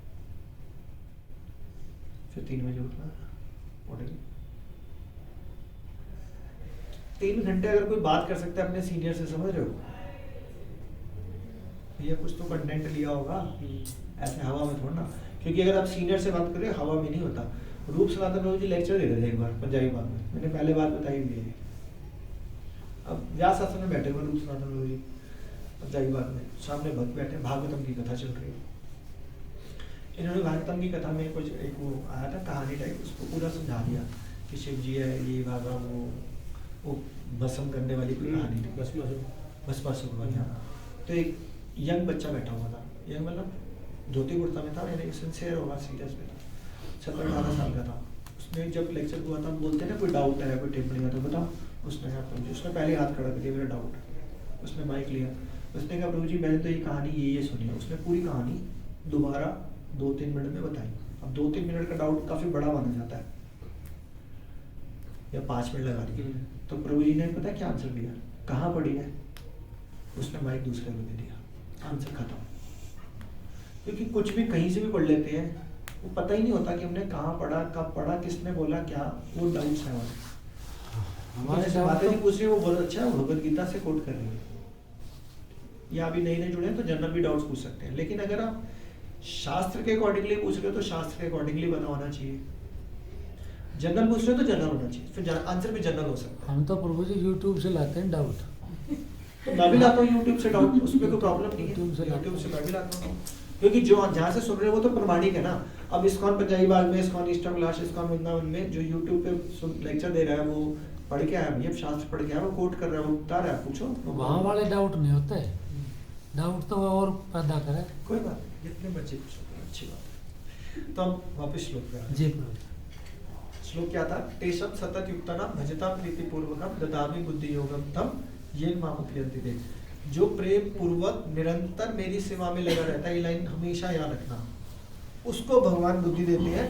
फिर 3 बजे उठना, उठ गए। 3 घंटे अगर कोई बात कर सकता है अपने सीनियर से, समझ रहे हो, भैया कुछ तो कंटेंट लिया होगा, ऐसे हवा में थोड़ा ना, क्योंकि अगर आप सीनियर से बात करें हवा में नहीं होता। रूप सनातन प्रभु जी लेक्चर दे रहे थे एक बार पंजाबी बाग में, मैंने पहले बात बताई हुई है। अब व्यास आसन में बैठे हुए रूप सनातन प्रभु जी पंजाबी बाग में, सामने भक्त बैठे, भागवतम की कथा चल रही है। इन्होंने भागवतम की कथा में कुछ एक वो आया था कहानी टाइप, उसको पूरा समझा दिया कि शिव जी है, ये भागा वो भस्म करने वाली कोई कहानी थी, भस्मासुर वाली। हाँ, तो एक यंग बच्चा बैठा हुआ था, यंग मतलब धोती कुर्ता में था, यानी सिंसियर होगा, सीरियस में था, 17-18 साल का था। उसने जब लेक्चर हुआ था, बोलते ना कोई डाउट है, कोई टिप्पणी है तो बताओ। उसने कहा प्रभु जी, उसने पहले हाथ खड़ा कर दिया, मेरा डाउट है। उसने माइक लिया, उसने कहा प्रभु जी मैंने तो ये कहानी ये सुनी है। उसने पूरी कहानी दोबारा 2-3 मिनट में बताई। अब 2-3 मिनट का डाउट काफी बड़ा माना जाता है, या 5 मिनट लगा दिए। तो प्रभु जी ने पता क्या आंसर दिया, कहाँ पढ़ी है, उसने माइक दूसरे को दे दिया, आंसर खत्म। क्योंकि कुछ भी कहीं से भी पढ़ लेते हैं, वो पता ही नहीं होता कि हमने कहाँ पढ़ा, कब पढ़ा, किसने बोला क्या, वो डाउट्स है हमारे। हमारे बातें नहीं पूछ रही, वो बहुत अच्छा है, भगवद गीता से कोट कर रही है, या अभी नए नए जुड़े हैं तो जनरल भी डाउट्स पूछ सकते हैं। लेकिन अगर आप शास्त्र के अकॉर्डिंगली पूछ रहे हो तो शास्त्र के अकॉर्डिंगली बना होना चाहिए, जनरल पूछ रहे हो तो जनरल होना चाहिए, फिर आंसर भी जनरल हो सकता है। हम तो प्रभु जी यूट्यूब से लाते हैं डाउट। तो मैं भी लाता हूँ यूट्यूब से डाउट, उसमें कोई प्रॉब्लम नहीं है, यूट्यूब से मैं भी लाता हूँ, क्योंकि जो जहाँ से सुन रहे हो वो तो प्रमाणिक है ना। अब इस्कॉन पंजाबी बाग में, ISKCON eastern Kailash, ISKCON Vrindavan में जो यूट्यूब पे लेक्चर दे रहा है, वो पढ़ के आया भैया, शास्त्र पढ़ के आया, वो कोट कर रहा है, वो बता रहा है, पूछो। वहाँ वाले डाउट नहीं होते, डाउट तो वो और पैदा करे। कोई बात नहीं, जितने बच्चे पूछो, अच्छी बात है। तो हम वापस श्लोक पे आए। जी प्रभु। श्लोक क्या था, तेषम सतत युक्तानां भजतां प्रीतिपूर्वकं ददामि बुद्धि योगम तम येन माम उपयन्ति ते। जो प्रेम पूर्वक निरंतर मेरी सेवा में लगा रहता है, ये लाइन हमेशा याद रखना, उसको भगवान बुद्धि देते हैं,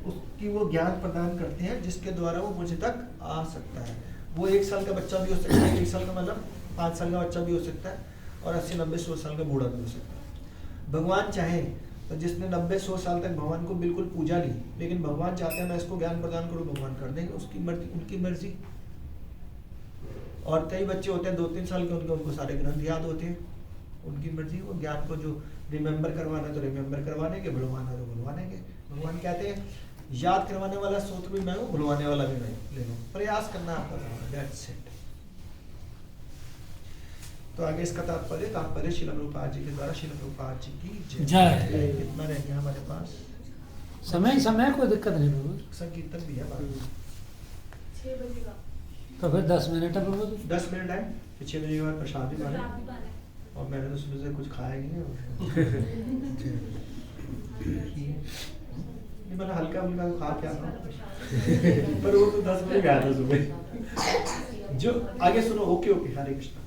उसकी वो ज्ञान प्रदान करते हैं, जिसके द्वारा वो मुझे तक आ सकता है। वो 1 साल का बच्चा भी हो सकता है, 1 साल का मतलब 5 साल का बच्चा भी हो सकता है, और 80-90-100 साल का बूढ़ा भी हो सकता है। भगवान चाहे तो जिसने 90-100 साल तक भगवान को बिल्कुल पूजा नहीं, लेकिन भगवान चाहते हैं मैं इसको ज्ञान प्रदान करूँ, भगवान कर देंगे, उसकी मर्जी, उनकी मर्जी। और कई बच्चे होते हैं 2-3 साल के, उनको सारे ग्रंथ याद होते हैं, उनकी मर्जी। वो ज्ञान को जो रिमेम्बर करवाना है तो रिमेम्बर करवाने के, भुलवाना है तो भुलवाने के। भगवान कहते हैं याद करवाने वाला स्रोत भी मैं हूँ, भुलवाने वाला भी मैं ले लो, प्रयास करना आपका काम है, दैट्स इट। तो आगे इसका तात्पर्य श्रील प्रभुपाद जी के द्वारा श्रील प्रभुपाद जी की जय। कितना रह गया हमारे पास समय समय कोई दिक्कत नहीं प्रभु। संकीर्तन भी है बाद में। 6 बजे का तो फिर 10 मिनट है प्रभु जी। 10 मिनट है, फिर 6 बजे के बाद प्रसाद भी रात पाने, भी पाना है। और मैंने तो सुबह से कुछ खाया ही नहीं नहीं, मैंने हल्का फुल्का खा क्या था पर वो तो 10 बजे गया था सुबह। जो आगे सुनो, ओके ओके, हरे कृष्णा।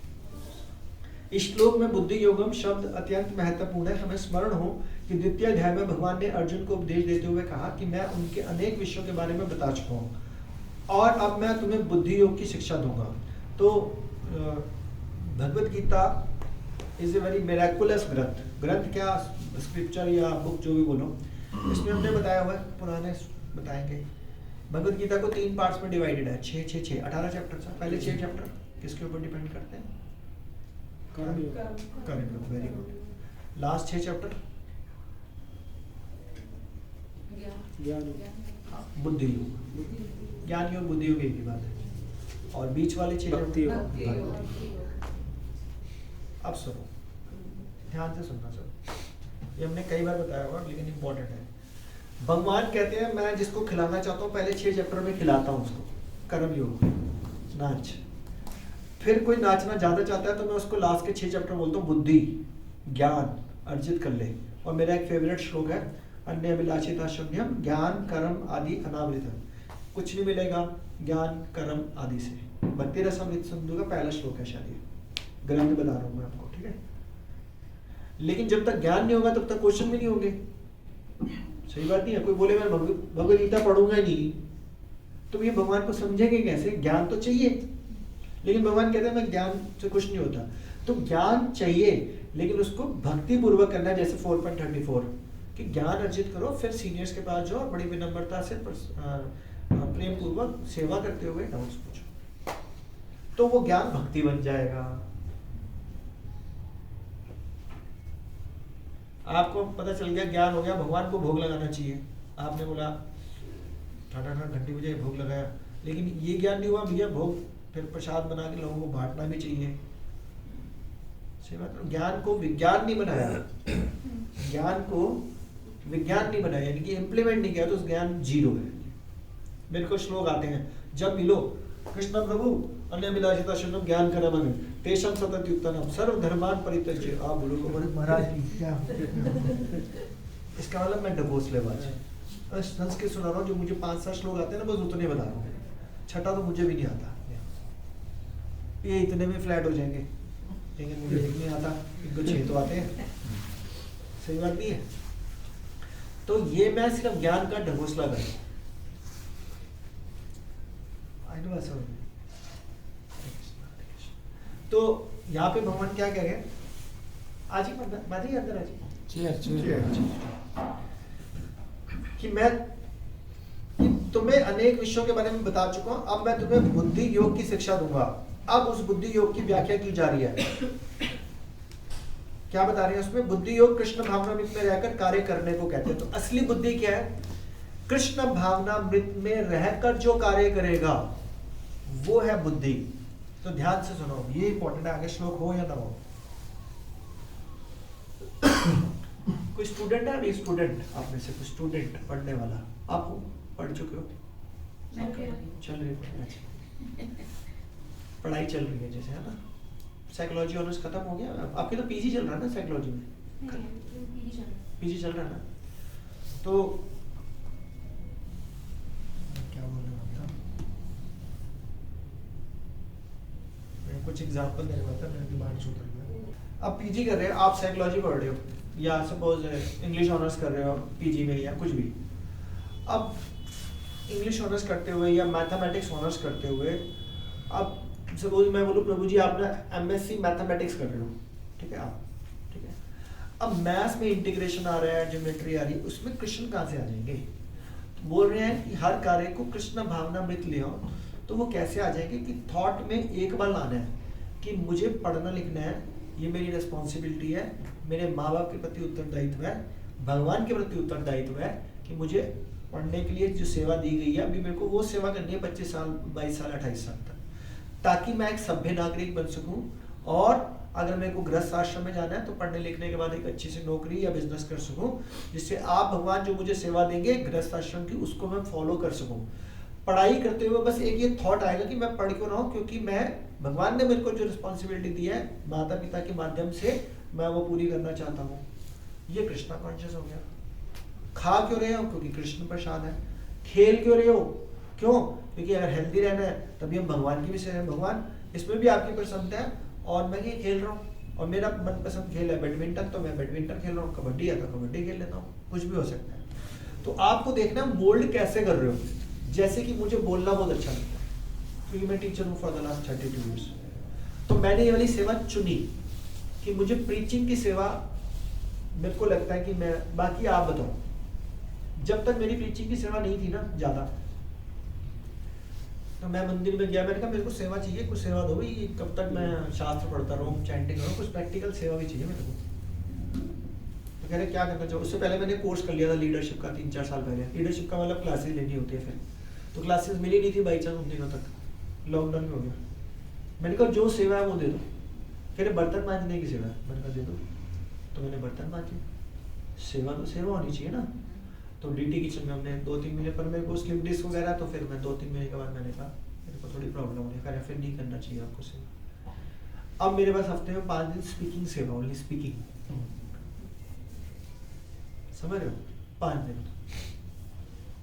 इस श्लोक में बुद्धि योगम शब्द अत्यंत महत्वपूर्ण है। हमें स्मरण हो कि द्वितीय अध्याय में भगवान ने अर्जुन को उपदेश देते हुए कहा कि मैं उनके अनेक विषयों के बारे में बता चुका हूँ, और अब मैं तुम्हें बुद्धि योग की शिक्षा दूंगा। तो Bhagavad Gita is a very miraculous ग्रंथ। ग्रंथ क्या, स्क्रिप्चर या बुक जो भी बोलो, इसमें हमने बताया हुआ है, पुराने बताएंगे। भगवद गीता को 3 पार्ट्स में डिवाइडेड है, 18 चैप्टर था। पहले 6 चैप्टर किसके ऊपर डिपेंड करते हैं? कर्म योग, वेरी गुड। लास्ट 6 चैप्टर बुद्धि योग, ज्ञान योग, बुद्धि योग एक ही बात है। और बीच वाले 6 भक्ति योग। अब सुनो, ध्यान से सुनना सर, ये हमने कई बार बताया हुआ लेकिन इम्पोर्टेंट है। भगवान कहते हैं मैं जिसको खिलाना चाहता हूँ पहले 6 चैप्टर में खिलाता हूँ उसको, कर्म योग, नाच। फिर कोई नाचना ज्यादा चाहता है तो मैं उसको लास्ट के 6 चैप्टर बोलता हूँ बुद्धि, ज्ञान अर्जित कर ले। और मेरा एक फेवरेट श्लोक है, अन्य अभिलाषिता शून्यम ज्ञान कर्म आदि अनावृतम। कुछ नहीं मिलेगा ज्ञान कर्म आदि से। भक्ति रसामृत सिंधु का पहला श्लोक है शायद, ये ग्रंथ बता रहा हूँ मैं आपको, ठीक है। लेकिन जब तक ज्ञान नहीं होगा तब तक क्वेश्चन भी नहीं होंगे। सही बात नहीं है? कोई बोले मैं भगवद गीता पढ़ूंगा ही नहीं, तो ये भगवान को समझेंगे कैसे? ज्ञान तो चाहिए। लेकिन भगवान कहते हैं मैं ज्ञान से कुछ नहीं होता। तो ज्ञान चाहिए, लेकिन उसको भक्ति पूर्वक करना है, जैसे 4.34 कि ज्ञान अर्जित करो, फिर सीनियर्स के पास जाओ, बड़ी विनम्रता से प्रेम पूर्वक सेवा करते हुए डाउट्स पूछो, तो वो ज्ञान भक्ति बन जाएगा। आपको पता चल गया, ज्ञान हो गया, भगवान को भोग लगाना चाहिए। आपने बोला ठाठा घंटी बजाई भोग लगाया, लेकिन ये ज्ञान नहीं हुआ भैया भोग फिर प्रसाद बना के लोगों को बांटना भी चाहिए। सेवा करो। ज्ञान को विज्ञान नहीं बनाया, ज्ञान को विज्ञान नहीं बनाया, यानी कि इम्प्लीमेंट नहीं किया, तो उस ज्ञान जीरो है। मेरे को श्लोक आते हैं, जब मिलो कृष्ण प्रभु अन्यभिलाषिता शरणम ज्ञान करम तेषम सततयुक्तनम सर्व धर्मान परित्यज्य। आप बोलो महाराज क्या इसका मतलब मैं डबोस लेवाज संस्कृत सुना रहा हूँ, जो मुझे 5-7 श्लोक आते हैं ना, बस उतने बता रहा हूँ, छठा तो मुझे भी नहीं आता, ये इतने में फ्लैट हो जाएंगे, लेकिन मुझे एक नहीं आता, इनको 6 तो आते हैं। सही बात नहीं है? तो ये मैं सिर्फ ज्ञान का ढकोसला कर रहा हूँ। तो यहाँ पे भगवान क्या कह रहे, आज ही अंदर आज कि मैं कि तुम्हें अनेक विषयों के बारे में बता चुका हूं, अब मैं तुम्हें बुद्धि योग की शिक्षा दूंगा। अब उस बुद्धि योग की व्याख्या की जा रही है। क्या बता रहे हैं उसमें? बुद्धि योग कृष्ण भावनामृत में रहकर कार्य करने को कहते हैं। तो असली बुद्धि क्या है? कृष्ण भावनामृत में रहकर जो कार्य करेगा वो है बुद्धि। तो ध्यान से सुनो, ये इंपॉर्टेंट है, आगे श्लोक हो या ना हो। कोई स्टूडेंट है अभी? स्टूडेंट आप में से कोई स्टूडेंट पढ़ने वाला? आप पढ़ चुके हो? चल रही है पढ़ाई चल रही है जैसे, है ना? साइकोलॉजी ऑनर्स खत्म हो गया आपके? तो पीजी चल रहा है ना साइकोलॉजी में? पीजी चल रहा है ना? तो क्या बोल रहा था, मैं कुछ एग्जांपल देने वाला था, मेरे दिमाग छूट गया। अब पीजी कर रहे हैं आप, साइकोलॉजी पढ़ रहे हो, या सपोज इंग्लिश ऑनर्स कर रहे हो पीजी में या कुछ भी। अब इंग्लिश ऑनर्स करते हुए या मैथमेटिक्स ऑनर्स करते हुए, अब सपोज मैं बोलूँ प्रभु जी आप ना एमएससी मैथमेटिक्स कर रहे हो, ठीक है आप, ठीक है। अब मैथ्स में इंटीग्रेशन आ रहा है, ज्योमेट्री आ रही है, उसमें कृष्ण कहाँ से आ जाएंगे? तो बोल रहे हैं कि हर कार्य को कृष्ण भावनामृत ले आओ। तो वो कैसे आ जाएंगे कि थॉट में एक बार लाना है कि मुझे पढ़ना लिखना है, ये मेरी रिस्पॉन्सिबिलिटी है, मेरे माँ बाप के प्रति उत्तरदायित्व है, भगवान के प्रति उत्तरदायित्व है कि मुझे पढ़ने के लिए जो सेवा दी गई है अभी मेरे को वो सेवा करनी है 25 साल 22 साल 28 साल तक, ताकि मैं एक सभ्य नागरिक बन सकूं। और अगर मेरे को गृहस्थ आश्रम में जाना है तो पढ़ने लिखने के बाद एक अच्छी सी नौकरी या बिजनेस कर सकूं, जिससे आप भगवान जो मुझे सेवा देंगे गृहस्थ आश्रम की उसको मैं फॉलो कर सकूं। पढ़ाई करते हुए बस एक ये थॉट आएगा कि मैं पढ़ क्यों रहा हूँ, क्योंकि मैं भगवान ने मेरे को जो रिस्पॉन्सिबिलिटी दी है माता पिता के माध्यम से मैं वो पूरी करना चाहता हूँ। ये कृष्णा कॉन्शियस हो गया। खा क्यों रहे हो? क्योंकि कृष्ण प्रसाद है। खेल क्यों रहे हो? क्यों? क्योंकि अगर हेल्दी रहना है तभी हम भगवान की भी सेवा, भगवान इसमें भी आपकी प्रसन्नता है और मैं ये खेल रहा हूँ और मेरा मनपसंद खेल है बैडमिंटन, तो मैं बैडमिंटन खेल रहा हूँ, कबड्डी है तो कबड्डी खेल लेता हूँ, कुछ भी हो सकता है। तो आपको देखना मोल्ड कैसे कर रहे हो। जैसे कि मुझे बोलना बहुत अच्छा लगता है क्योंकि मैं टीचर हूँ फॉर द लास्ट 32 ईयर्स, तो मैंने ये वाली सेवा चुनी कि मुझे प्रीचिंग की सेवा मेरे को लगता है कि मैं, बाकी आप बताओ, जब तक मेरी प्रीचिंग की सेवा नहीं थी ना ज़्यादा, तो मैं मंदिर में गया, मैंने कहा मेरे को सेवा चाहिए, कुछ सेवा दो भाई, कब तक मैं शास्त्र पढ़ता रहूँ, चैंटिंग करूँ, कुछ प्रैक्टिकल सेवा भी चाहिए मेरे को। तो कह रहे क्या करना चाहिए? उससे पहले मैंने कोर्स कर लिया था लीडरशिप का 3-4 साल पहले। लीडरशिप का मतलब क्लासेस लेनी होती है, फिर तो क्लासेस मिली नहीं थी बाई चांस उन दिनों तक, लॉकडाउन में हो गया। मैंने कहा जो सेवा है वो दे दो। कह रहे बर्तन मांजने की सेवा है, मैंने कहा दे दो। तो मैंने बर्तन मांजे, सेवा तो सेवा होनी चाहिए ना। तो डीटी किचन में हमने 2-3 महीने पर, मेरे को स्लिप डिस्क वगैरह, तो फिर मैं 2-3 महीने के बाद मैंने कहा मेरे को थोड़ी प्रॉब्लम हो रही है, फिर नहीं करना चाहिए आपको सेवा। अब मेरे पास हफ्ते में 5 दिन स्पीकिंग सेवा, ओनली स्पीकिंग, समझ रहे हो? 5 दिन।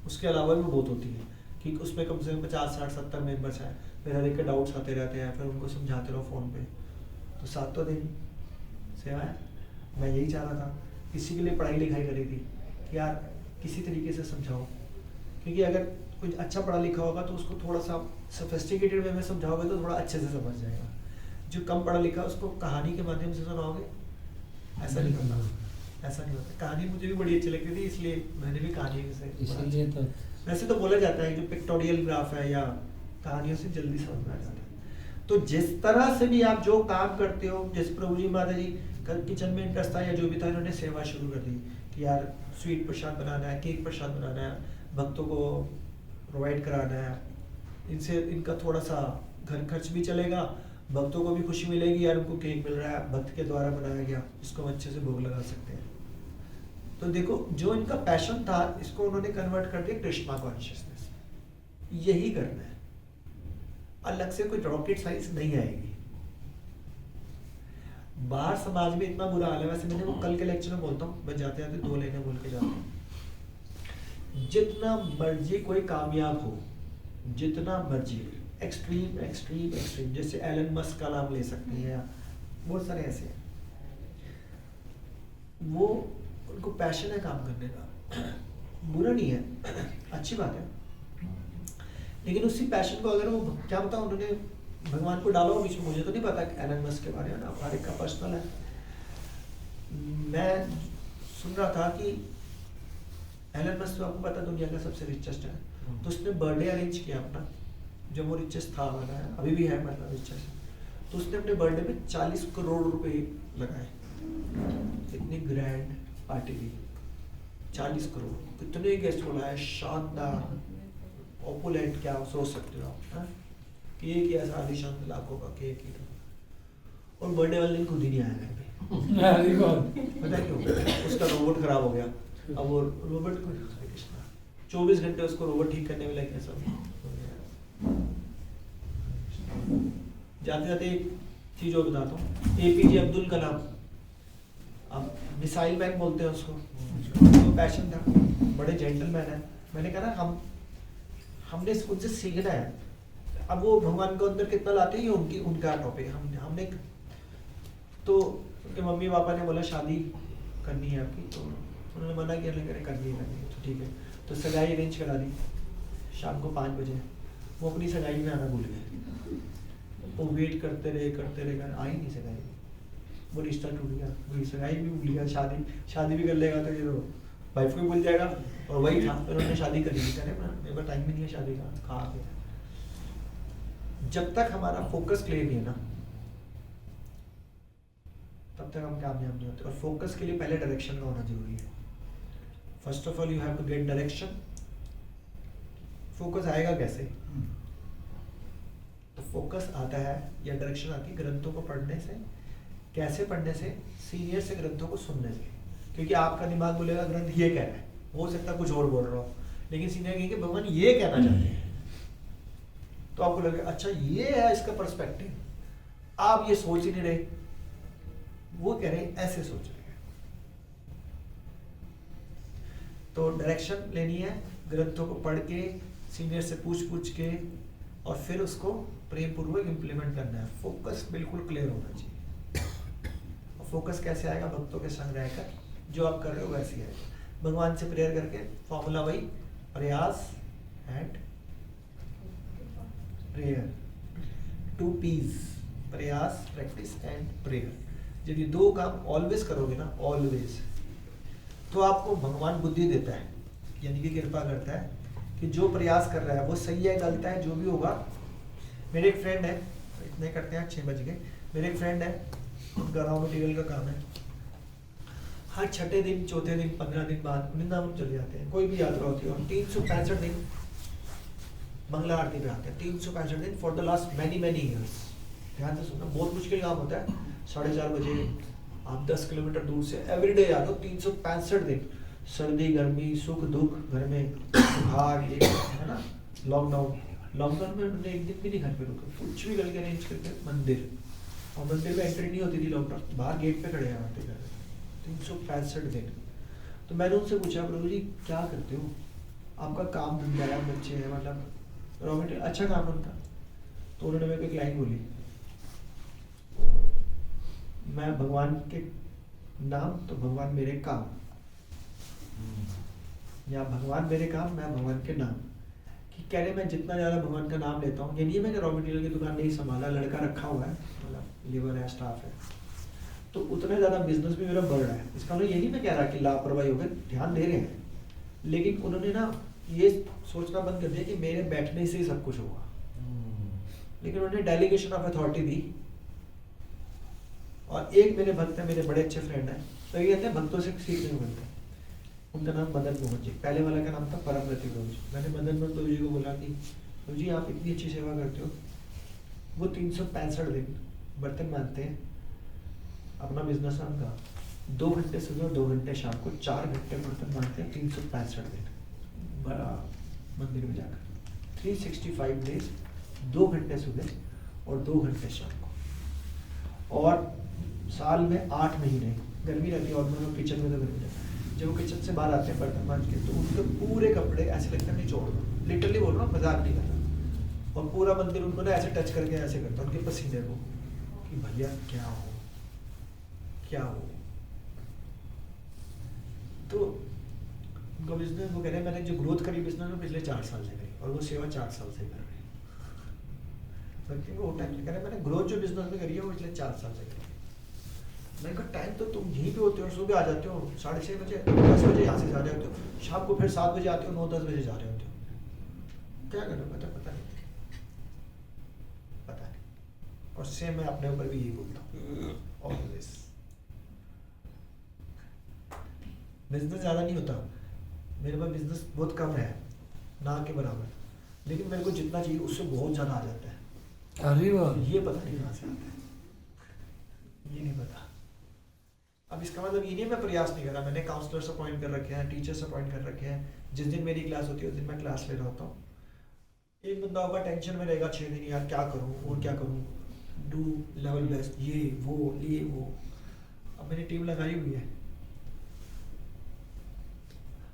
उसके अलावा भी बहुत होती है कि उसमें कम से कम 50-60-70 मेंबर्स हैं, फिर हर एक के डाउट्स आते रहते हैं, फिर उनको समझाते रहो फ़ोन पे। तो 7 दिन सेवा है। मैं यही चाह रहा था, किसी के लिए पढ़ाई लिखाई करी थी कि यार किसी तरीके से समझाओ, क्योंकि अगर कोई अच्छा पढ़ा लिखा होगा तो उसको थोड़ा सा सोफिस्टिकेटेड वे में समझाओगे तो थोड़ा अच्छे से समझ जाएगा। जो कम पढ़ा लिखा उसको कहानी के माध्यम से सुनाओगे, ऐसा नहीं होता, ऐसा नहीं होता। कहानी मुझे भी बड़ी अच्छी लगती थी, इसलिए मैंने भी कहानी से इसीलिए तो वैसे तो बोला जाता है जो पिक्टोरियल ग्राफ है या कहानियों से जल्दी समझ में आ जाता है। तो जिस तरह से भी आप जो काम करते हो, जैसे प्रभु जी माता जी कल किचन में इंटरेस्ट था या जो भी था, इन्होंने सेवा शुरू कर दी कि यार स्वीट प्रसाद बनाना है, केक प्रसाद बनाना है, भक्तों को प्रोवाइड कराना है, इनसे इनका थोड़ा सा घर खर्च भी चलेगा, भक्तों को भी खुशी मिलेगी, यार उनको केक मिल रहा है भक्त के द्वारा बनाया गया, इसको हम अच्छे से भोग लगा सकते हैं। तो देखो जो इनका पैशन था इसको उन्होंने कन्वर्ट कर दिया कृष्णा कॉन्शियसनेस। यही करना है, अलग से कोई रॉकेट साइंस नहीं आएगी। बाहर समाज में इतना बुरा हाल है, वैसे मैंने वो कल के लेक्चर में बोलता हूँ, मैं जाते जाते 2 लाइनें बोल के जाता हूँ। जितना मर्जी कोई कामयाब हो, जितना मर्जी, एक्सट्रीम एक्सट्रीम एक्सट्रीम, जैसे एलन मस्क का नाम ले सकते हैं, बहुत सारे ऐसे हैं, वो उनको पैशन है काम करने का, बुरा नहीं है, अच्छी बात है। लेकिन उसी पैशन को अगर वो क्या पता उन्होंने भगवान को डाला हो बीच में, मुझे तो नहीं पता एलन मस्क के बारे में ना, हर एक का पर्सनल है। मैं सुन रहा था कि एलन मस्क आपको पता दुनिया का सबसे रिचेस्ट है, तो उसने बर्थडे अरेंज किया अपना, जब वो रिचेस्ट था वाला है, अभी भी है मतलब रिचेस्ट, तो उसने अपने बर्थडे में 40 करोड़ रुपए लगाए, इतनी ग्रैंड पार्टी दी, 40 करोड़, कितने गेस्ट बुलाए, शानदार ऑपुलेंट, क्या सोच सकते हो आप, केक या आलीशान लाखों का केक ही था, और बर्थडे वाले दिन खुद ही नहीं आया घर पे। पता क्यों? उसका रोबोट खराब हो गया, अब वो रोबोट को 24 घंटे उसको रोबोट ठीक करने में लगे सब। जाते जाते एक चीज और बताता हूँ, APJ अब्दुल कलाम, अब मिसाइल मैन बोलते हैं उसको, तो पैशन था, बड़े जेंटलमैन है। मैंने कहा ना हमने उनसे सीखना है। अब वो भगवान को अंदर कितना लाते हैं ये उनका टॉपिक, हमने तो उनके मम्मी पापा ने बोला शादी करनी है आपकी, तो उन्होंने मना किया, लेकिन करनी है तो ठीक है, तो सगाई अरेंज करा दी शाम को 5 बजे। वो अपनी सगाई में आना भूल गए, वो वेट करते रहे आई नहीं सगाई, वो रिश्ता टूट गया, वही सगाई भी भूल गया, शादी भी कर लेगा तो ये तो वाइफ को भी भूल जाएगा, और वही था, फिर उन्होंने शादी कर ली, मेरे पास टाइम भी नहीं है शादी का, खा के। जब तक हमारा फोकस क्लियर नहीं है ना, तब तक हम कामयाब नहीं होते। और फोकस के लिए पहले डायरेक्शन का होना जरूरी है। First of all you have to get direction. Focus आएगा कैसे? तो फोकस आता है या डायरेक्शन आती है ग्रंथों को पढ़ने से। कैसे पढ़ने से? सीनियर से ग्रंथों को सुनने से। क्योंकि आपका दिमाग बोलेगा ग्रंथ ये कह रहा है, हो सकता है कुछ और बोल रहा हो, लेकिन सीनियर कहेंगे भगवान ये कहना चाहते हैं, तो आपको लगेगा अच्छा ये है इसका पर्सपेक्टिव, आप ये सोच ही नहीं रहे, वो कह रहे ऐसे सोच रहे हैं। तो डायरेक्शन लेनी है, ग्रंथों को पढ़ के सीनियर से पूछ के, और फिर उसको प्रेम पूर्वक इम्प्लीमेंट करना है। फोकस बिल्कुल क्लियर होना चाहिए। और फोकस कैसे आएगा? भक्तों के संग रहकर जो आप कर रहे हो वैसे आएगा। भगवान से प्रेयर करके, फॉर्मूला वही, प्रयास एंड प्रेयर, 2 P's, प्रयास, प्रैक्टिस एंड प्रेयर। यदि 2 काम ऑलवेज करोगे ना, ऑलवेज, तो आपको भगवान बुद्धि देता है, यानी कि कृपा करता है कि जो प्रयास कर रहा है वो सही है गलत है जो भी होगा। मेरे एक फ्रेंड है, इतने करते हैं 6 बज गए, मेरे एक फ्रेंड है, उनका रॉ मटेरियल का काम है, हर छठे दिन, चौथे दिन, 15 दिन बाद वृंदावन चले जाते हैं, कोई भी यात्रा होती है, और 365 दिन मंगला आरती पे आते हैं, 365 दिन for the last many years. ध्यान से सुनना, बहुत मुश्किल काम होता है। 4:30 बजे आप 10 किलोमीटर दूर से एवरीडे आ जाओ, 365 दिन, सर्दी गर्मी सुख दुख, घर में बुखार, ये है ना, लॉकडाउन में उन्होंने एक दिन भी नहीं घर पे रुके, कुछ भी करके अरेंज करके मंदिर, और मंदिर में एंट्री नहीं होती थी लॉकडाउन, बाहर गेट पे खड़े आते घर, 365 दिन। तो मैंने उनसे पूछा प्रभु जी क्या करते हो, आपका काम धंधा है, बच्चे हैं, मतलब रॉ मटेरियल अच्छा काम उनका। तो उन्होंने मेरे को एक लाइन बोली, मैं भगवान के नाम तो भगवान मेरे काम, या भगवान मेरे काम मैं भगवान के नाम। कि कह रहे मैं जितना ज़्यादा भगवान का नाम लेता हूँ, ये नहीं है मैं रॉ मटेरियल की दुकान नहीं संभाला, लड़का रखा हुआ है, मतलब लेबर है, स्टाफ है, तो उतना ज़्यादा बिजनेस भी मेरा बढ़ रहा है। इसका मतलब ये नहीं मैं कह रहा कि लापरवाही हो गई, ध्यान दे रहे हैं, लेकिन उन्होंने ना ये सोचना बंद कर दिया कि मेरे बैठने से ही सब कुछ होगा। लेकिन उन्होंने डेलीगेशन ऑफ अथॉरिटी दी। और एक मेरे भक्त है, मेरे बड़े अच्छे फ्रेंड हैं, तो ये कहते हैं भक्तों से सीखने को मिलता है। उनका नाम मदन मोहन जी, पहले वाला का नाम था परमरति प्रभु जी। मैंने मदन मोहन प्रभु जी को बोला कि प्रभु जी आप इतनी अच्छी सेवा करते हो, वो 365 दिन बर्तन मानते हैं, अपना बिजनेस है उनका, 2 घंटे सुबह और 2 घंटे शाम को, 4 घंटे बर्तन मानते हैं 365 दिन बड़ा मंदिर में जाकर, 365 डेज, 2 घंटे सुबह और 2 घंटे शाम को। और साल में 8 महीने गर्मी रहती है, और मतलब किचन में तो गर्मी रहती है, जब वो किचन से बाहर आते हैं बर्तन मांज के, तो उनके पूरे कपड़े ऐसे लगता है निचोड़ दो, लिटरली बोल रहा हूँ, मजाक नहीं कर रहा। और पूरा मंदिर उनको ना ऐसे टच करके ऐसे करता उनके पसीने को, कि भैया क्या हो क्या हो। तो उनका बिजनेस, वो कह रहे हैं मैंने जो ग्रोथ करी बिजनेस में पिछले 4 साल से करी, और वो सेवा 4 साल से कर रहे हैं। वो टाइम कह रहे हैं मैंने ग्रोथ जो बिजनेस में करी है वो पिछले 4 साल से करी। मैंने कहा टाइम तो तुम यहीं पे होते हो, सुबह आ जाते हो 6:30 बजे, 10 बजे यहाँ से जा रहे होते हो, शाम को फिर 7 बजे आते हो, 9-10 बजे जा रहे होते हो, क्या करना पता नहीं। और सेम मैं अपने ऊपर भी यही बोलता हूँ ऑलवेज। बिजनेस ज़्यादा नहीं होता मेरे पास, बिजनेस बहुत कम है, ना के बराबर, लेकिन मेरे को जितना चाहिए उससे बहुत ज़्यादा आ जाता है। अरे वाह, ये पता नहीं कहाँ से आता है, ये नहीं पता। अब इसका मतलब ये नहीं मैं प्रयास नहीं कर रहा, मैंने काउंसलर्स अपॉइंट कर रखे हैं, टीचर्स अपॉइंट कर रखे हैं, जिस दिन मेरी क्लास होती है उस दिन मैं क्लास ले रहा होता हूँ। एक बंदा होगा टेंशन में रहेगा 6 दिन, यार क्या करूँ और क्या करूँ, डू लेवल बेस्ट, ये वो। अब मैंने टीम लगाई हुई है,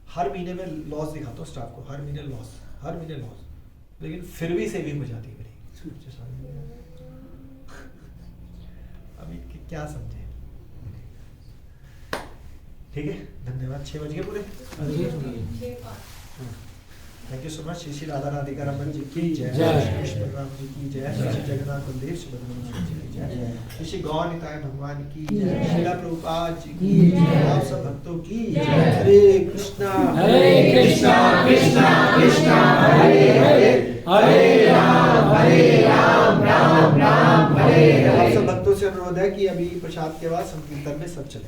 हर महीने में लॉस दिखाता हूँ स्टाफ को, हर महीने लॉस, लेकिन फिर भी सेविंग हो जाती है मेरी। अभी क्या समझे, ठीक है, धन्यवाद। 6 बज गए पूरे। Thank you so much. Shri Shri Radha Radhika Raman ji की जय, कृष्ण बलराम जी की जय, श्री जगन्नाथ बलदेव सुभद्रा जी की जय, श्री श्री गौर निताय भगवान की जय, श्रीला प्रभुपाद जी की जय, आप सब भक्तों की जय। हरे कृष्णा कृष्णा कृष्णा हरे हरे, हरे राम राम राम हरे हरे। आप सब भक्तों से अनुरोध है कि अभी प्रसाद के बाद संकीर्तन में सब चले।